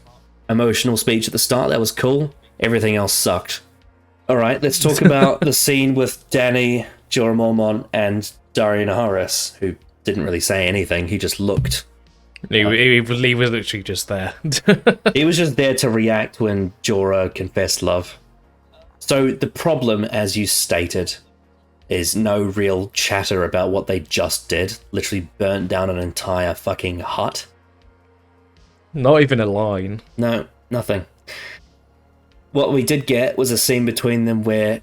emotional speech at the start, that was cool. Everything else sucked. All right, let's talk about the scene with Dany, Jorah Mormont, and Daario Naharis, who didn't really say anything. He just looked. He was literally just there. He was just there to react when Jorah confessed love. So the problem, as you stated, is no real chatter about what they just did. Literally burnt down an entire fucking hut. Not even a line. No, nothing. What we did get was a scene between them where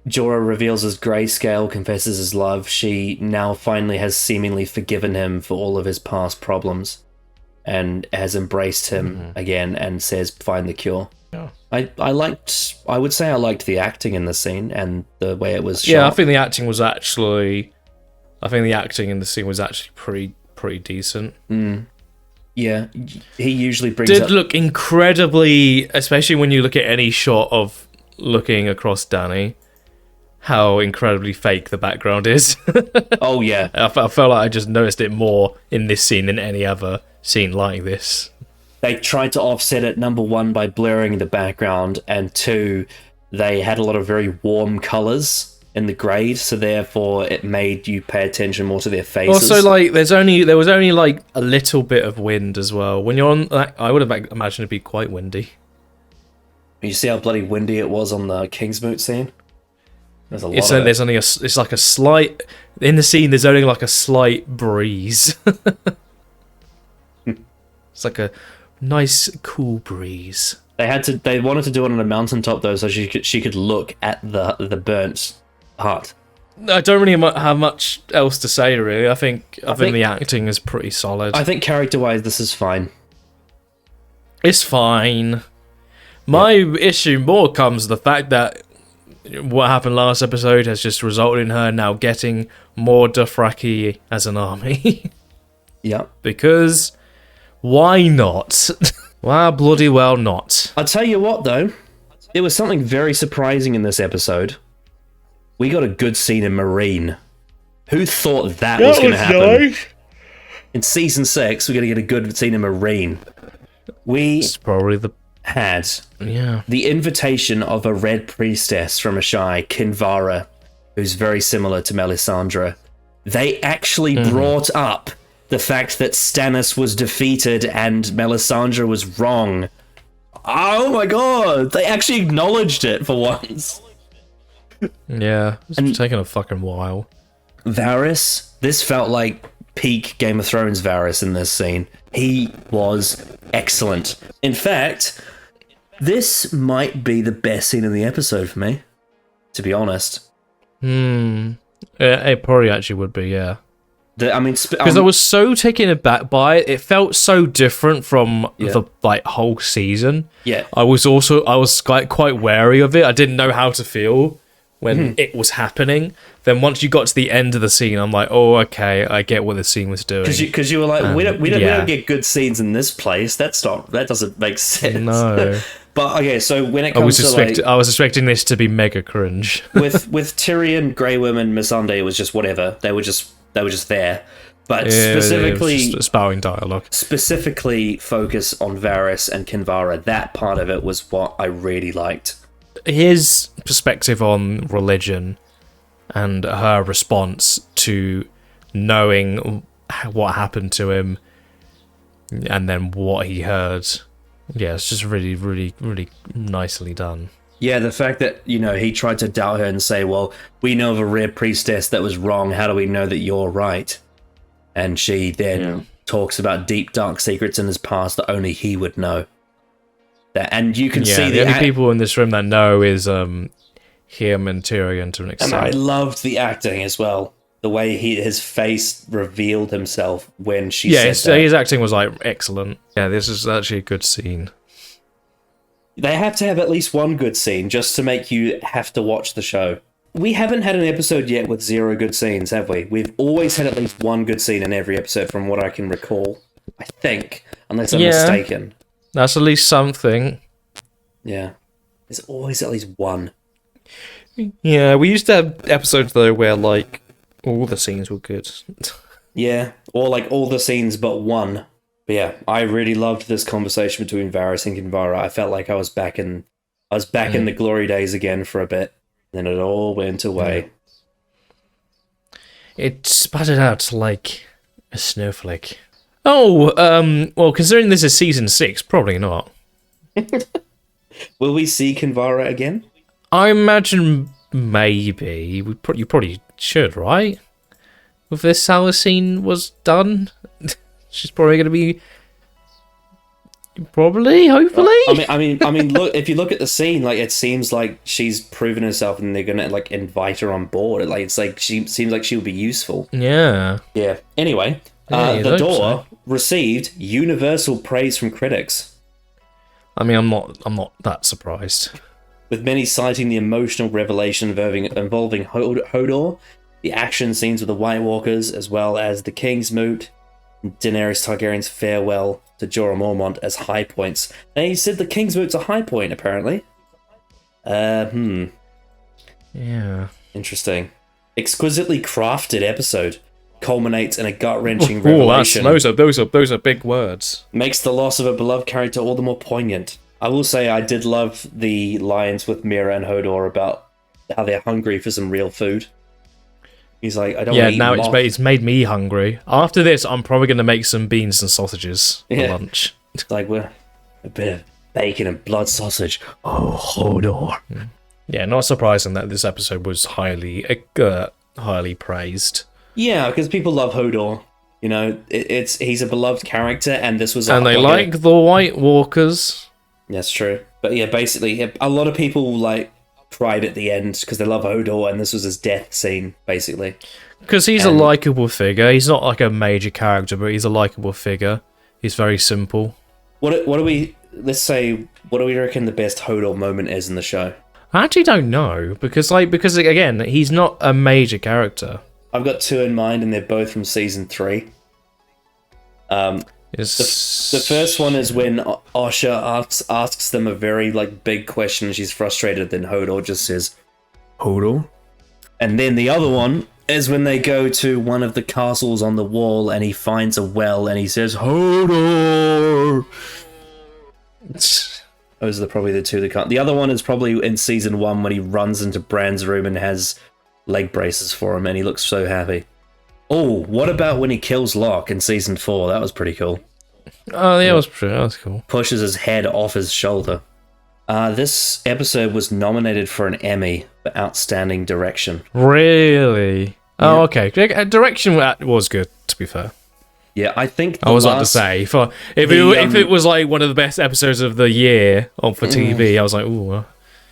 Jorah reveals his grayscale, confesses his love. She now finally has seemingly forgiven him for all of his past problems and has embraced him again and says, find the cure. Yeah. I would say I liked the acting in the scene and the way it was shot. Yeah, I think the acting in the scene was actually pretty decent. Yeah, he usually brings Did up... look incredibly, especially when you look at any shot of looking across Dany, how incredibly fake the background is. Oh, yeah. I felt like I just noticed it more in this scene than any other scene like this. They tried to offset it, number one, by blurring the background, and two, they had a lot of very warm colours in the grade, so therefore it made you pay attention more to their faces. Also, like, there was only like a little bit of wind as well. When you're on, I would have imagined it'd be quite windy. You see how bloody windy it was on the Kingsmoot scene? There's a lot It's like a slight in the scene. There's only like a slight breeze. It's like a nice cool breeze. They wanted to do it on a mountaintop though, so she could look at the burnt hut. I don't really have much else to say really. I think the acting is pretty solid. I think character-wise, this is fine. It's fine. My issue more comes to the fact that what happened last episode has just resulted in her now getting more Dothraki as an army. Yeah. Because why not? Why bloody well not? I'll tell you what though, there was something very surprising in this episode. We got a good scene in Marine. Who thought that was going to happen? Nice. In season 6, we're going to get a good scene in Marine. It's probably had the invitation of a red priestess from Ashai, Kinvara, who's very similar to Melisandre. They actually brought up the fact that Stannis was defeated and Melisandre was wrong. Oh my god! They actually acknowledged it for once. Yeah, it's taken a fucking while. Varys, this felt like peak Game of Thrones Varys in this scene. He was excellent. In fact, this might be the best scene in the episode for me, to be honest. It probably actually would be, yeah. Because I was so taken aback by it. It felt so different from the whole season. Yeah. I was quite wary of it. I didn't know how to feel when it was happening. Then once you got to the end of the scene, I'm like, oh, okay, I get what the scene was doing. Because you were like, we don't get good scenes in this place. That doesn't make sense. No. But okay, so when it comes I was expecting this to be mega cringe. with Tyrion, Grey Worm, Missandei, it was just whatever. They were just there. But specifically, just spouting dialogue. Specifically, focus on Varys and Kinvara. That part of it was what I really liked. His perspective on religion and her response to knowing what happened to him and then what he heard. Yeah, it's just really, really, really nicely done. Yeah, the fact that, he tried to doubt her and say, well, we know of a rare priestess that was wrong. How do we know that you're right? And she then talks about deep, dark secrets in his past that only he would know. And you can see the only people in this room that know is him and Tyrion to an extent. And I loved the acting as well. The way his face revealed himself when she said that. His acting was like excellent. Yeah, this is actually a good scene. They have to have at least one good scene just to make you have to watch the show. We haven't had an episode yet with 0 good scenes, have we? We've always had at least one good scene in every episode from what I can recall. I think, unless I'm mistaken. That's at least something. Yeah. There's always at least one. Yeah, we used to have episodes though where like all the scenes were good. Yeah, or like all the scenes but one. But yeah, I really loved this conversation between Varys and Kinvara. I felt like I was back in the glory days again for a bit. Then it all went away. It sputtered out like a snowflake. Oh, well, considering this is season 6, probably not. Will we see Kinvara again? I imagine maybe. You probably should, right? If this Salah scene was done, she's probably going to be. Probably, hopefully. I mean, look. If you look at the scene, like it seems like she's proven herself, and they're gonna like invite her on board. Like it's like she seems like she'll be useful. Yeah. Yeah. Anyway, the door received universal praise from critics. I mean, I'm not that surprised. With many citing the emotional revelation involving Hodor, the action scenes with the White Walkers, as well as the King's Moot, and Daenerys Targaryen's farewell to Jorah Mormont as high points. And he said the King's Moot's a high point, apparently. Yeah. Interesting. Exquisitely crafted episode. Culminates in a gut-wrenching Oh, revelation. those are big words. Makes the loss of a beloved character all the more poignant. I will say I did love the lines with Mira and Hodor about how they're hungry for some real food. He's like, I don't want to eat now moth. it's made me hungry. After this, I'm probably going to make some beans and sausages for lunch. It's like, we're a bit of bacon and blood sausage. Oh, Hodor. Yeah, not surprising that this episode was highly praised. Yeah, because people love Hodor. You know, he's a beloved character, and this was... And they like the White Walkers. That's true. But yeah, basically, a lot of people, like, cried at the end because they love Hodor, and this was his death scene, basically. Because he's a likeable figure. He's not like a major character, but he's a likeable figure. He's very simple. What do we reckon the best Hodor moment is in the show? I actually don't know, because again, he's not a major character. I've got 2 in mind, and they're both from season 3. The first one is when Asha asks them a very like big question. She's frustrated. Then Hodor just says, "Hodor," and then the other one is when they go to one of the castles on the wall, and he finds a well, and he says, "Hodor." Those are probably the 2 that can't. The other one is probably in season 1 when he runs into Bran's room and has leg braces for him, and he looks so happy. Oh, what about when he kills Locke in season 4? That was pretty cool. Oh, yeah, that was cool. Pushes his head off his shoulder. This episode was nominated for an Emmy for Outstanding Direction. Really? Oh, okay. Direction was good, to be fair. Yeah, I think I was about to say, if it was like one of the best episodes of the year for TV, I was like, ooh.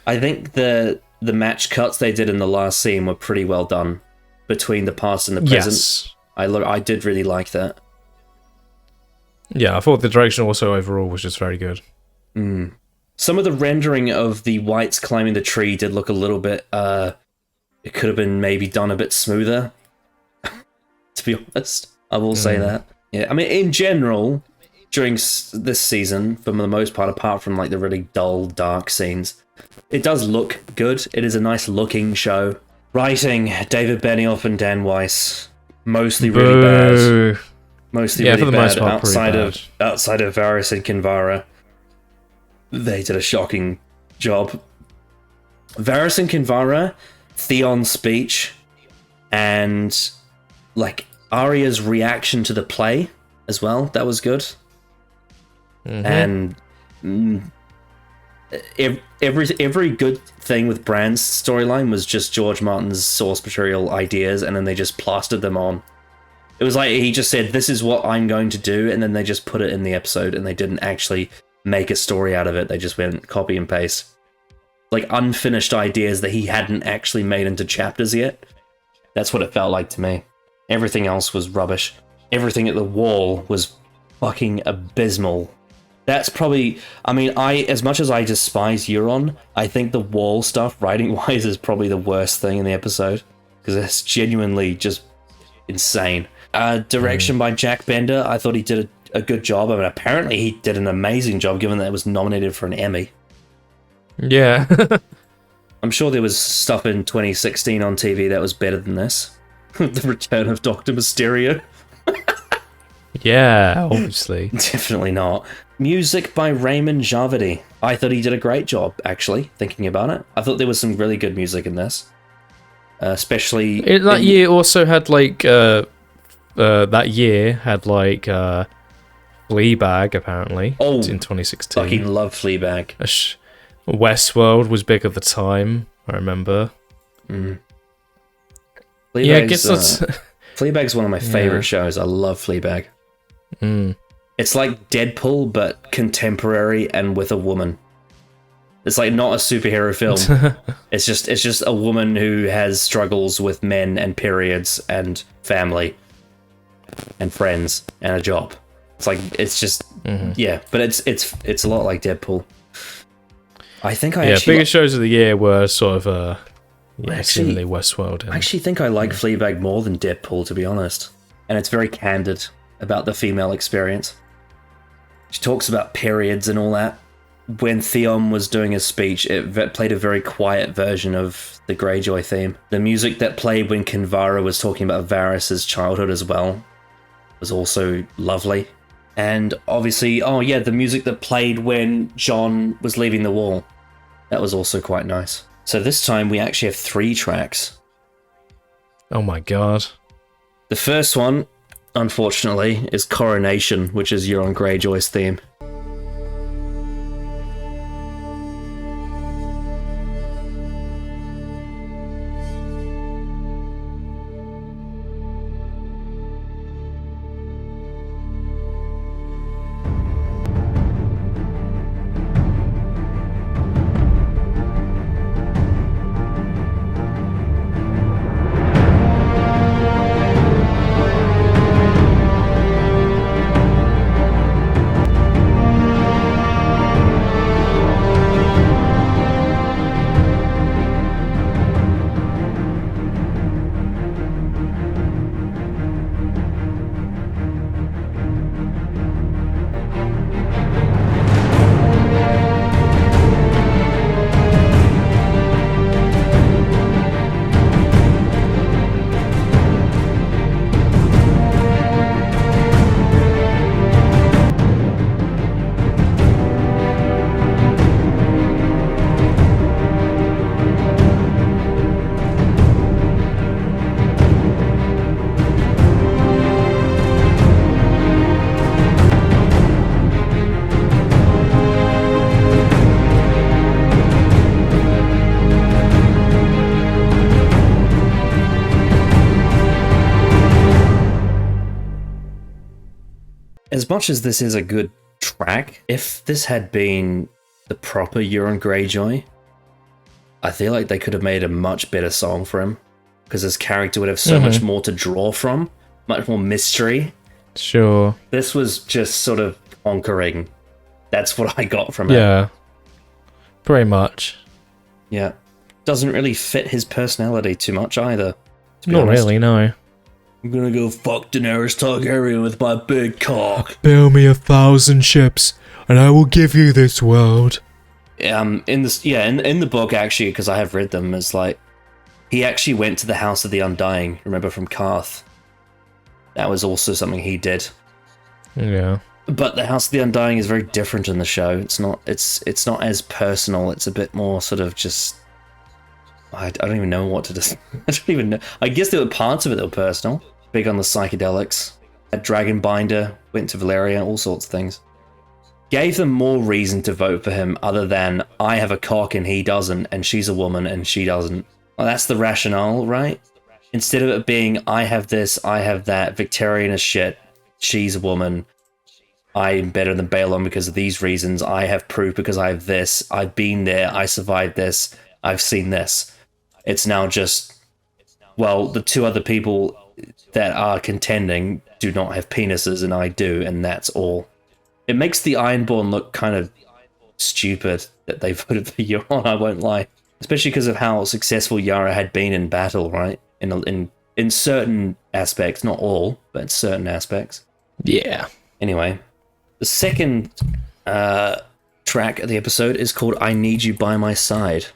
I think the match cuts they did in the last scene were pretty well done between the past and the present. Yes. I did really like that. Yeah, I thought the direction also overall was just very good. Some of the rendering of the whites climbing the tree did look a little bit... it could have been maybe done a bit smoother. To be honest, I will say that. Yeah, I mean, in general, during this season, for the most part, apart from like the really dull, dark scenes, it does look good. It is a nice looking show. Writing, David Benioff and Dan Weiss. Mostly really bad. Mostly really bad. Outside of Varys and Kinvara, they did a shocking job. Varys and Kinvara, Theon's speech, and like Arya's reaction to the play as well. That was good. And every good thing with Bran's storyline was just George Martin's source material ideas, and then they just plastered them on. It was like he just said, "This is what I'm going to do," and then they just put it in the episode, and they didn't actually make a story out of it. They just went copy and paste, like unfinished ideas that he hadn't actually made into chapters yet. That's what it felt like to me. Everything else was rubbish. Everything at the wall was fucking abysmal. That's probably, I mean, as much as I despise Euron, I think the wall stuff, writing-wise, is probably the worst thing in the episode. Because it's genuinely just insane. Direction by Jack Bender, I thought he did a good job. I mean, apparently he did an amazing job, given that it was nominated for an Emmy. Yeah. I'm sure there was stuff in 2016 on TV that was better than this. The Return of Dr. Mysterio. Yeah, obviously. Definitely not. Music by Raymond Javadi. I thought he did a great job, actually, thinking about it. I thought there was some really good music in this. Especially... That year also had, like, that year had, like, Fleabag, apparently. Oh, in 2016. fucking love Fleabag. Westworld was big at the time, I remember. Mm. Yeah, I guess that's... Fleabag's one of my favorite shows. I love Fleabag. Mm. It's like Deadpool, but contemporary and with a woman. It's like not a superhero film. It's just a woman who has struggles with men and periods and family and friends and a job. It's just yeah, but it's a lot like Deadpool. I think I actually biggest shows of the year were sort of similarly Westworld. I actually think I like Fleabag more than Deadpool, to be honest. And it's very candid about the female experience. She talks about periods and all that. When Theon was doing his speech, it played a very quiet version of the Greyjoy theme. The music that played when Kinvara was talking about Varys' childhood as well was also lovely. And obviously, the music that played when Jon was leaving the wall. That was also quite nice. So this time we actually have 3 tracks. Oh my god. The first one, unfortunately, is Coronation, which is Euron Greyjoy's theme. As much as this is a good track, if this had been the proper Euron Greyjoy, I feel like they could have made a much better song for him, because his character would have so much more to draw from, much more mystery. Sure. This was just sort of conquering. That's what I got from it. Yeah. Pretty much. Yeah. Doesn't really fit his personality too much either. Not really, no. I'm gonna go fuck Daenerys Targaryen with my big cock. Build me 1,000 ships, and I will give you this world. In the book, actually, because I have read them, it's like he actually went to the House of the Undying. Remember, from Karth. That was also something he did. Yeah. But the House of the Undying is very different in the show. It's not as personal. It's a bit more sort of just. I don't even know what to just. I don't even know. I guess there were parts of it that were personal. Big on the psychedelics. A Dragonbinder went to Valyria, all sorts of things. Gave them more reason to vote for him other than I have a cock and he doesn't, and she's a woman and she doesn't. Well, that's the rationale, right? Instead of it being I have this, I have that, Victorian as shit, she's a woman, I'm better than Balon because of these reasons, I have proof because I have this, I've been there, I survived this, I've seen this. It's now just well, the two other people that are contending do not have penises, and I do, and that's all. It makes the Ironborn look kind of stupid that they voted for Euron, I won't lie. Especially because of how successful Yara had been in battle, right? In certain aspects, not all, but certain aspects. Yeah. Anyway, the second track of the episode is called I Need You By My Side.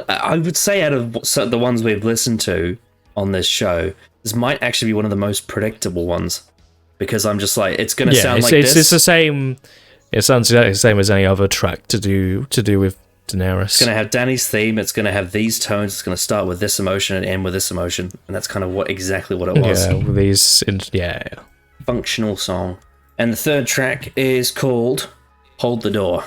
I would say out of the ones we've listened to on this show, this might actually be one of the most predictable ones, because I'm just like, it's going to sound like this. It's the same. It sounds exactly the same as any other track to do with Daenerys. It's going to have Dany's theme. It's going to have these tones. It's going to start with this emotion and end with this emotion, and that's kind of exactly what it was. Yeah, with these. Functional song. And the third track is called "Hold the Door."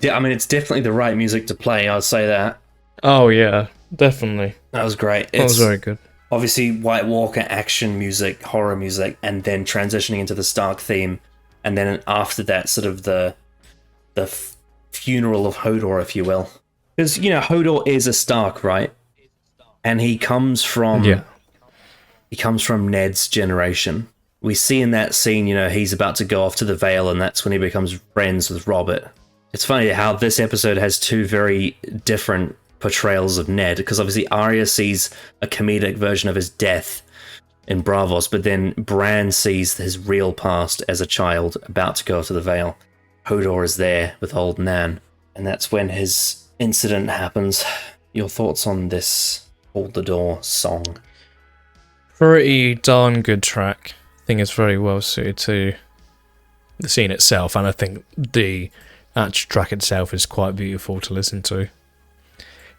Yeah, I mean, it's definitely the right music to play, I'll say that. Oh yeah, definitely. That was great. That was very good. Obviously, White Walker action music, horror music, and then transitioning into the Stark theme, and then after that, sort of the funeral of Hodor, if you will. Because, you know, Hodor is a Stark, right? And he comes from Ned's generation. We see in that scene, you know, he's about to go off to the Vale, and that's when he becomes friends with Robert. It's funny how this episode has two very different portrayals of Ned, because obviously Arya sees a comedic version of his death in Bravos, but then Bran sees his real past as a child about to go to the Vale. Hodor is there with old Nan, and that's when his incident happens. Your thoughts on this Hold the Door song? Pretty darn good track. I think it's very well suited to the scene itself, and I think the actual track itself is quite beautiful to listen to.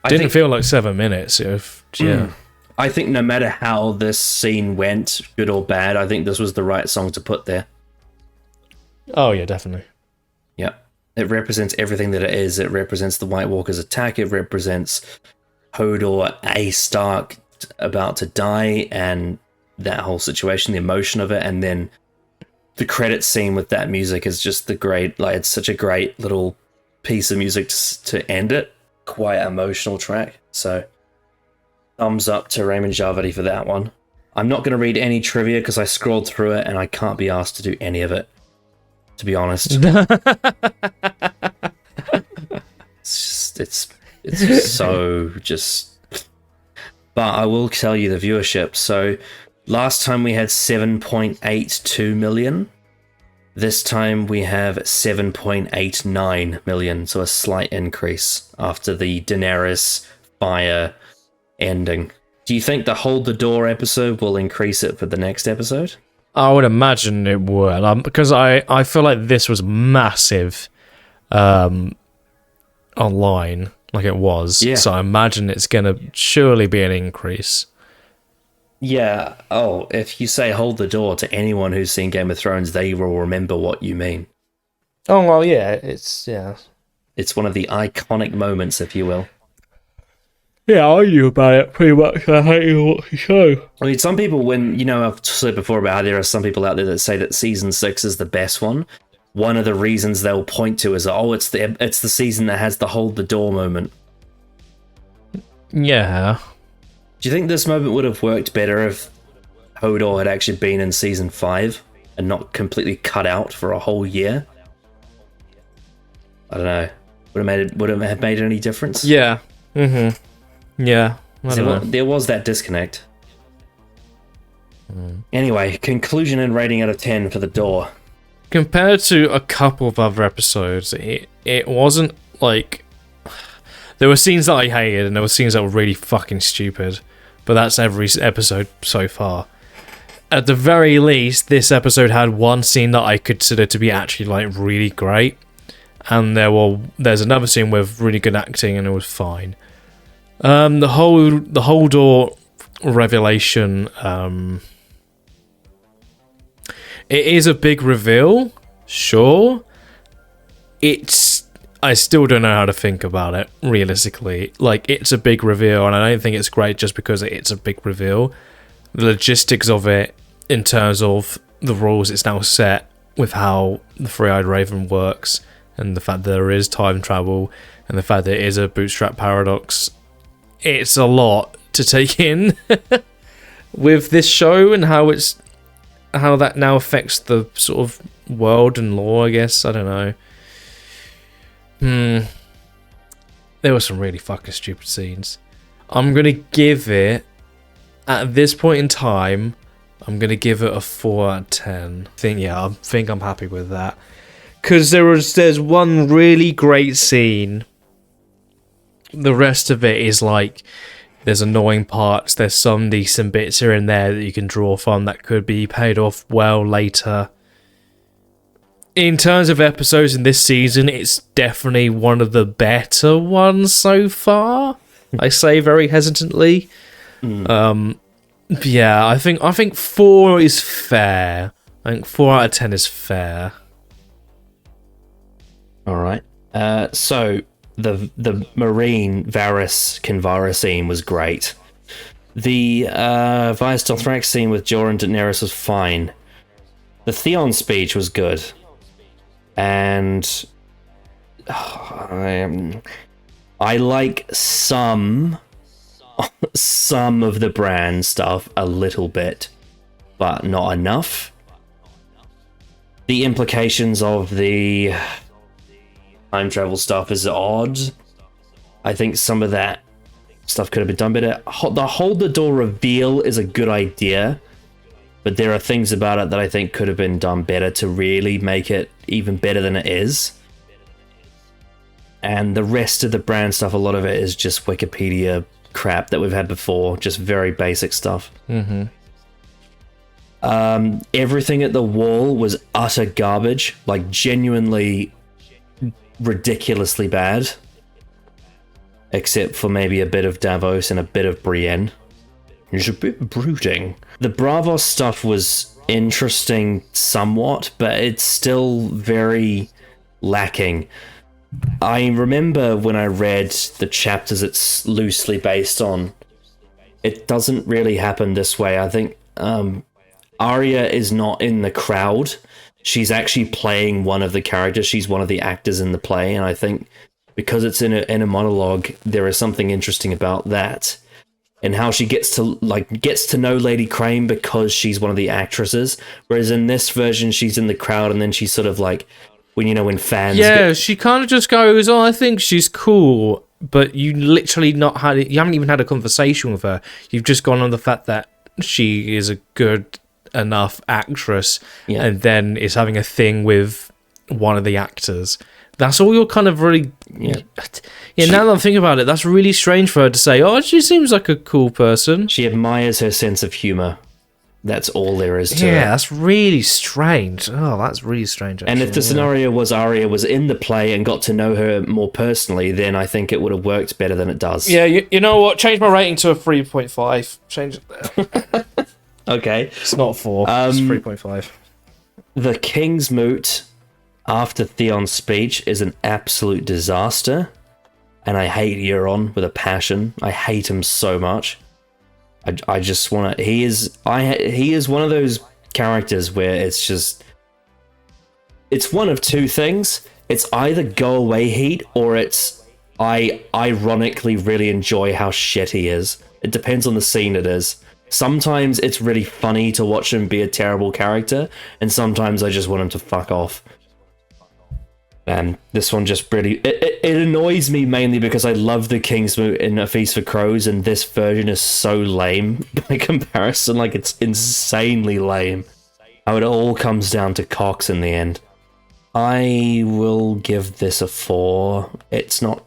Didn't feel like 7 minutes. I think no matter how this scene went, good or bad, I think this was the right song to put there. Oh yeah, definitely. Yeah. It represents everything that it is. It represents the White Walker's attack. It represents Hodor, a Stark, about to die, and that whole situation, the emotion of it, and then the credit scene with that music is just it's such a great little piece of music to end it. Quite emotional track. So thumbs up to Raymond Javadi for that one. I'm not going to read any trivia because I scrolled through it and I can't be asked to do any of it, to be honest. it's so just... But I will tell you the viewership. So last time we had 7.82 million. This time we have 7.89 million, so a slight increase after the Daenerys fire ending. Do you think the Hold the Door episode will increase it for the next episode? I would imagine it would, because I feel like this was massive online, like it was. Yeah. So I imagine it's going to surely be an increase. Yeah. Oh, if you say Hold the Door to anyone who's seen Game of Thrones, they will remember what you mean. Oh, well, yeah. It's one of the iconic moments, if you will. Yeah, I knew about it pretty much. I hate you watch the show. I mean, some people, I've said before about how there are some people out there that say that season 6 is the best one. One of the reasons they'll point to is, it's the season that has the Hold the Door moment. Yeah. Do you think this moment would have worked better if Hodor had actually been in season 5 and not completely cut out for a whole year? I don't know. Would it have made any difference? Yeah. Yeah. There was that disconnect. Anyway, conclusion and rating out of 10 for The Door. Compared to a couple of other episodes, it wasn't like... There were scenes that I hated and there were scenes that were really fucking stupid. But that's every episode so far. At the very least, this episode had one scene that I consider to be actually like really great. And there's another scene with really good acting and it was fine. The whole door revelation, it is a big reveal, sure. I still don't know how to think about it, realistically. Like, it's a big reveal, and I don't think it's great just because it's a big reveal. The logistics of it, in terms of the rules it's now set with how the Three-Eyed Raven works, and the fact that there is time travel, and the fact that it is a bootstrap paradox, it's a lot to take in with this show, and how that now affects the sort of world and lore, I guess. I don't know. There were some really fucking stupid scenes. I'm going to give it, at this point in time, I'm going to give it a 4 out of 10. I think I'm happy with that. Because there's one really great scene. The rest of it is like, there's annoying parts, there's some decent bits here and there that you can draw from that could be paid off well later. In terms of episodes in this season, it's definitely one of the better ones so far. I say very hesitantly. Yeah, I think 4 is fair. I think 4 out of 10 is fair. All right. So the Marine Varys Kinvara scene was great. The Vice Dothrak scene with Jorah and Daenerys was fine. The Theon speech was good. And I like some of the Bran stuff a little bit, but not enough. The implications of the time travel stuff is odd. I think some of that stuff could have been done better. The hold the door reveal is a good idea, but there are things about it that I think could have been done better to really make it even better than it is. And the rest of the Bran stuff, a lot of it is just Wikipedia crap that we've had before, just very basic stuff. Everything at the Wall was utter garbage, like genuinely ridiculously bad, except for maybe a bit of Davos and a bit of Brienne. It's a bit brooding. The Braavos stuff was interesting somewhat, but it's still very lacking. I remember when I read the chapters it's loosely based on, it doesn't really happen this way. I think Arya is not in the crowd. She's actually playing one of the characters. She's one of the actors in the play, and I think because it's in a monologue, there is something interesting about that. And how she gets to know Lady Crane because she's one of the actresses, whereas in this version she's in the crowd and then she's sort of like when fans she kind of just goes, "Oh, I think she's cool," but you haven't even had a conversation with her. You've just gone on the fact that she is a good enough actress, and then is having a thing with one of the actors. That's all you're kind of really... now that I'm thinking about it, that's really strange for her to say, "Oh, she seems like a cool person." She admires her sense of humour. That's all there is to it. Yeah, that's really strange. Oh, that's really strange, actually. And if the scenario was Arya was in the play and got to know her more personally, then I think it would have worked better than it does. Yeah, you know what? Change my rating to a 3.5. Change it there. Okay. It's not 4. It's 3.5. The King's Moot after Theon's speech is an absolute disaster, and I hate Euron with a passion. I hate him so much. I just want to... He is one of those characters where it's just... It's one of two things. It's either go away heat, or it's I ironically really enjoy how shit he is. It depends on the scene it is. Sometimes it's really funny to watch him be a terrible character, and sometimes I just want him to fuck off. And this one just really... It annoys me mainly because I love the King's Moot in A Feast for Crows, and this version is so lame by comparison. Like, it's insanely lame. How it all comes down to Cox in the end. I will give this a 4. It's not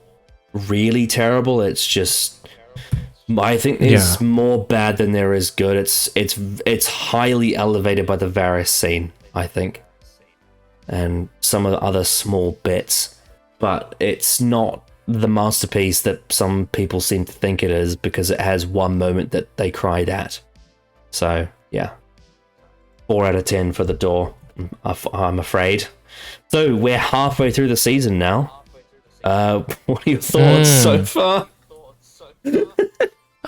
really terrible, it's just... I think there's more bad than there is good. It's highly elevated by the Varys scene, I think. And some of the other small bits, but it's not the masterpiece that some people seem to think it is, because it has one moment that they cried at. So yeah, 4 out of 10 for the door, I'm afraid. So we're halfway through the season now. What are your thoughts so far?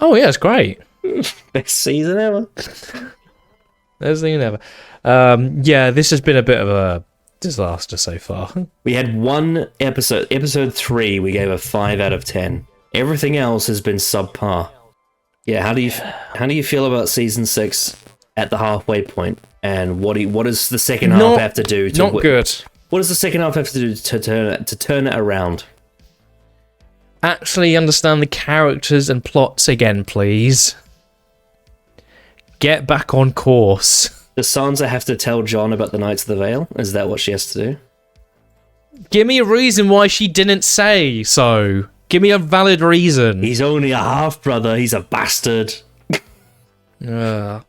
Oh yeah, it's great. Best season ever. Best season ever. Yeah, this has been a bit of a disaster so far. We had one episode 3 we gave a 5 out of 10. Everything else has been subpar. Yeah, how do you feel about season 6 at the halfway point, and what does the second half have to do to not good. What does the second half have to do to turn it around? Actually understand the characters and plots again, please. Get back on course. Does Sansa have to tell Jon about the Knights of the Vale? Is that what she has to do? Give me a reason why she didn't say so. Give me a valid reason. He's only a half-brother. He's a bastard. It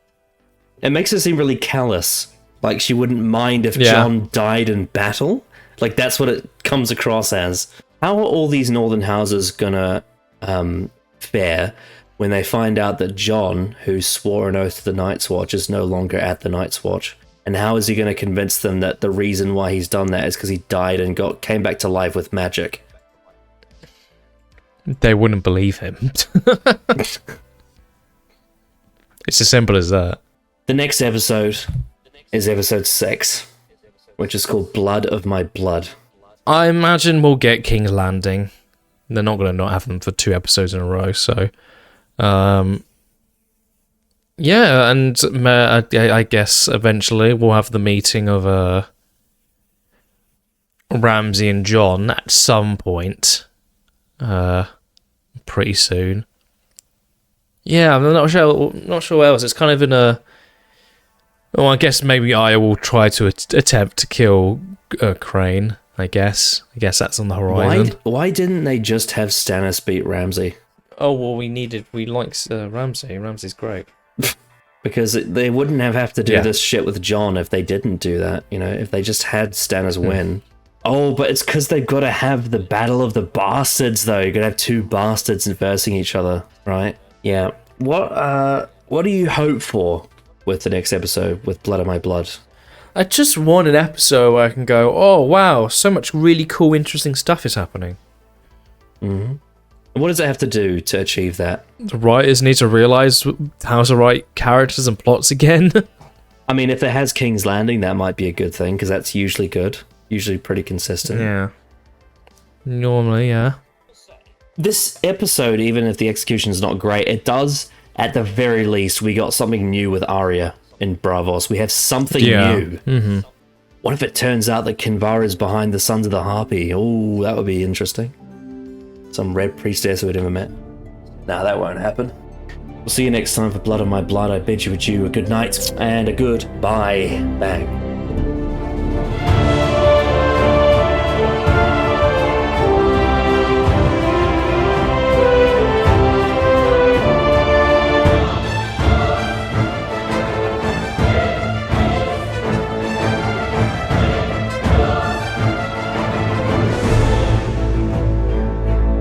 makes it seem really callous. Like she wouldn't mind if Jon died in battle. Like that's what it comes across as. How are all these northern houses gonna fare when they find out that Jon, who swore an oath to the Night's Watch, is no longer at the Night's Watch, And how is he going to convince them that the reason why he's done that is because he died and came back to life with magic? They wouldn't believe him. It's as simple as that. The next episode is episode 6, which is called Blood of My Blood. I imagine we'll get King's Landing. They're not going to not have them for 2 episodes in a row, so... yeah, and I guess eventually we'll have the meeting of Ramsay and John at some point. Pretty soon. Yeah, I'm not sure what else. It's kind of in a... Well, I guess maybe Aya will try to attempt to kill Crane, I guess. I guess that's on the horizon. Why didn't they just have Stannis beat Ramsay? Oh, well, we like Ramsay. Ramsay's great. Because they wouldn't have to do this shit with John if they didn't do that, you know, if they just had Stannis win. Oh, but it's because they've got to have the Battle of the Bastards, though. You're going to have 2 bastards versing each other, right? Yeah. What do you hope for with the next episode, with Blood of My Blood? I just want an episode where I can go, oh, wow, so much really cool, interesting stuff is happening. Mm-hmm. What does it have to do to achieve that? The writers need to realise how to write characters and plots again. I mean, if it has King's Landing, that might be a good thing, because that's usually good. Usually pretty consistent. Yeah. Normally, yeah. This episode, even if the execution's not great, it does, at the very least, we got something new with Arya in Bravos. We have something new. Mm-hmm. What if it turns out that Kinvara is behind the Sons of the Harpy? Oh, that would be interesting. Some red priestess we'd never met. Nah, that won't happen. We'll see you next time for Blood of My Blood. I bid you adieu, a good night and a good bye. Bang.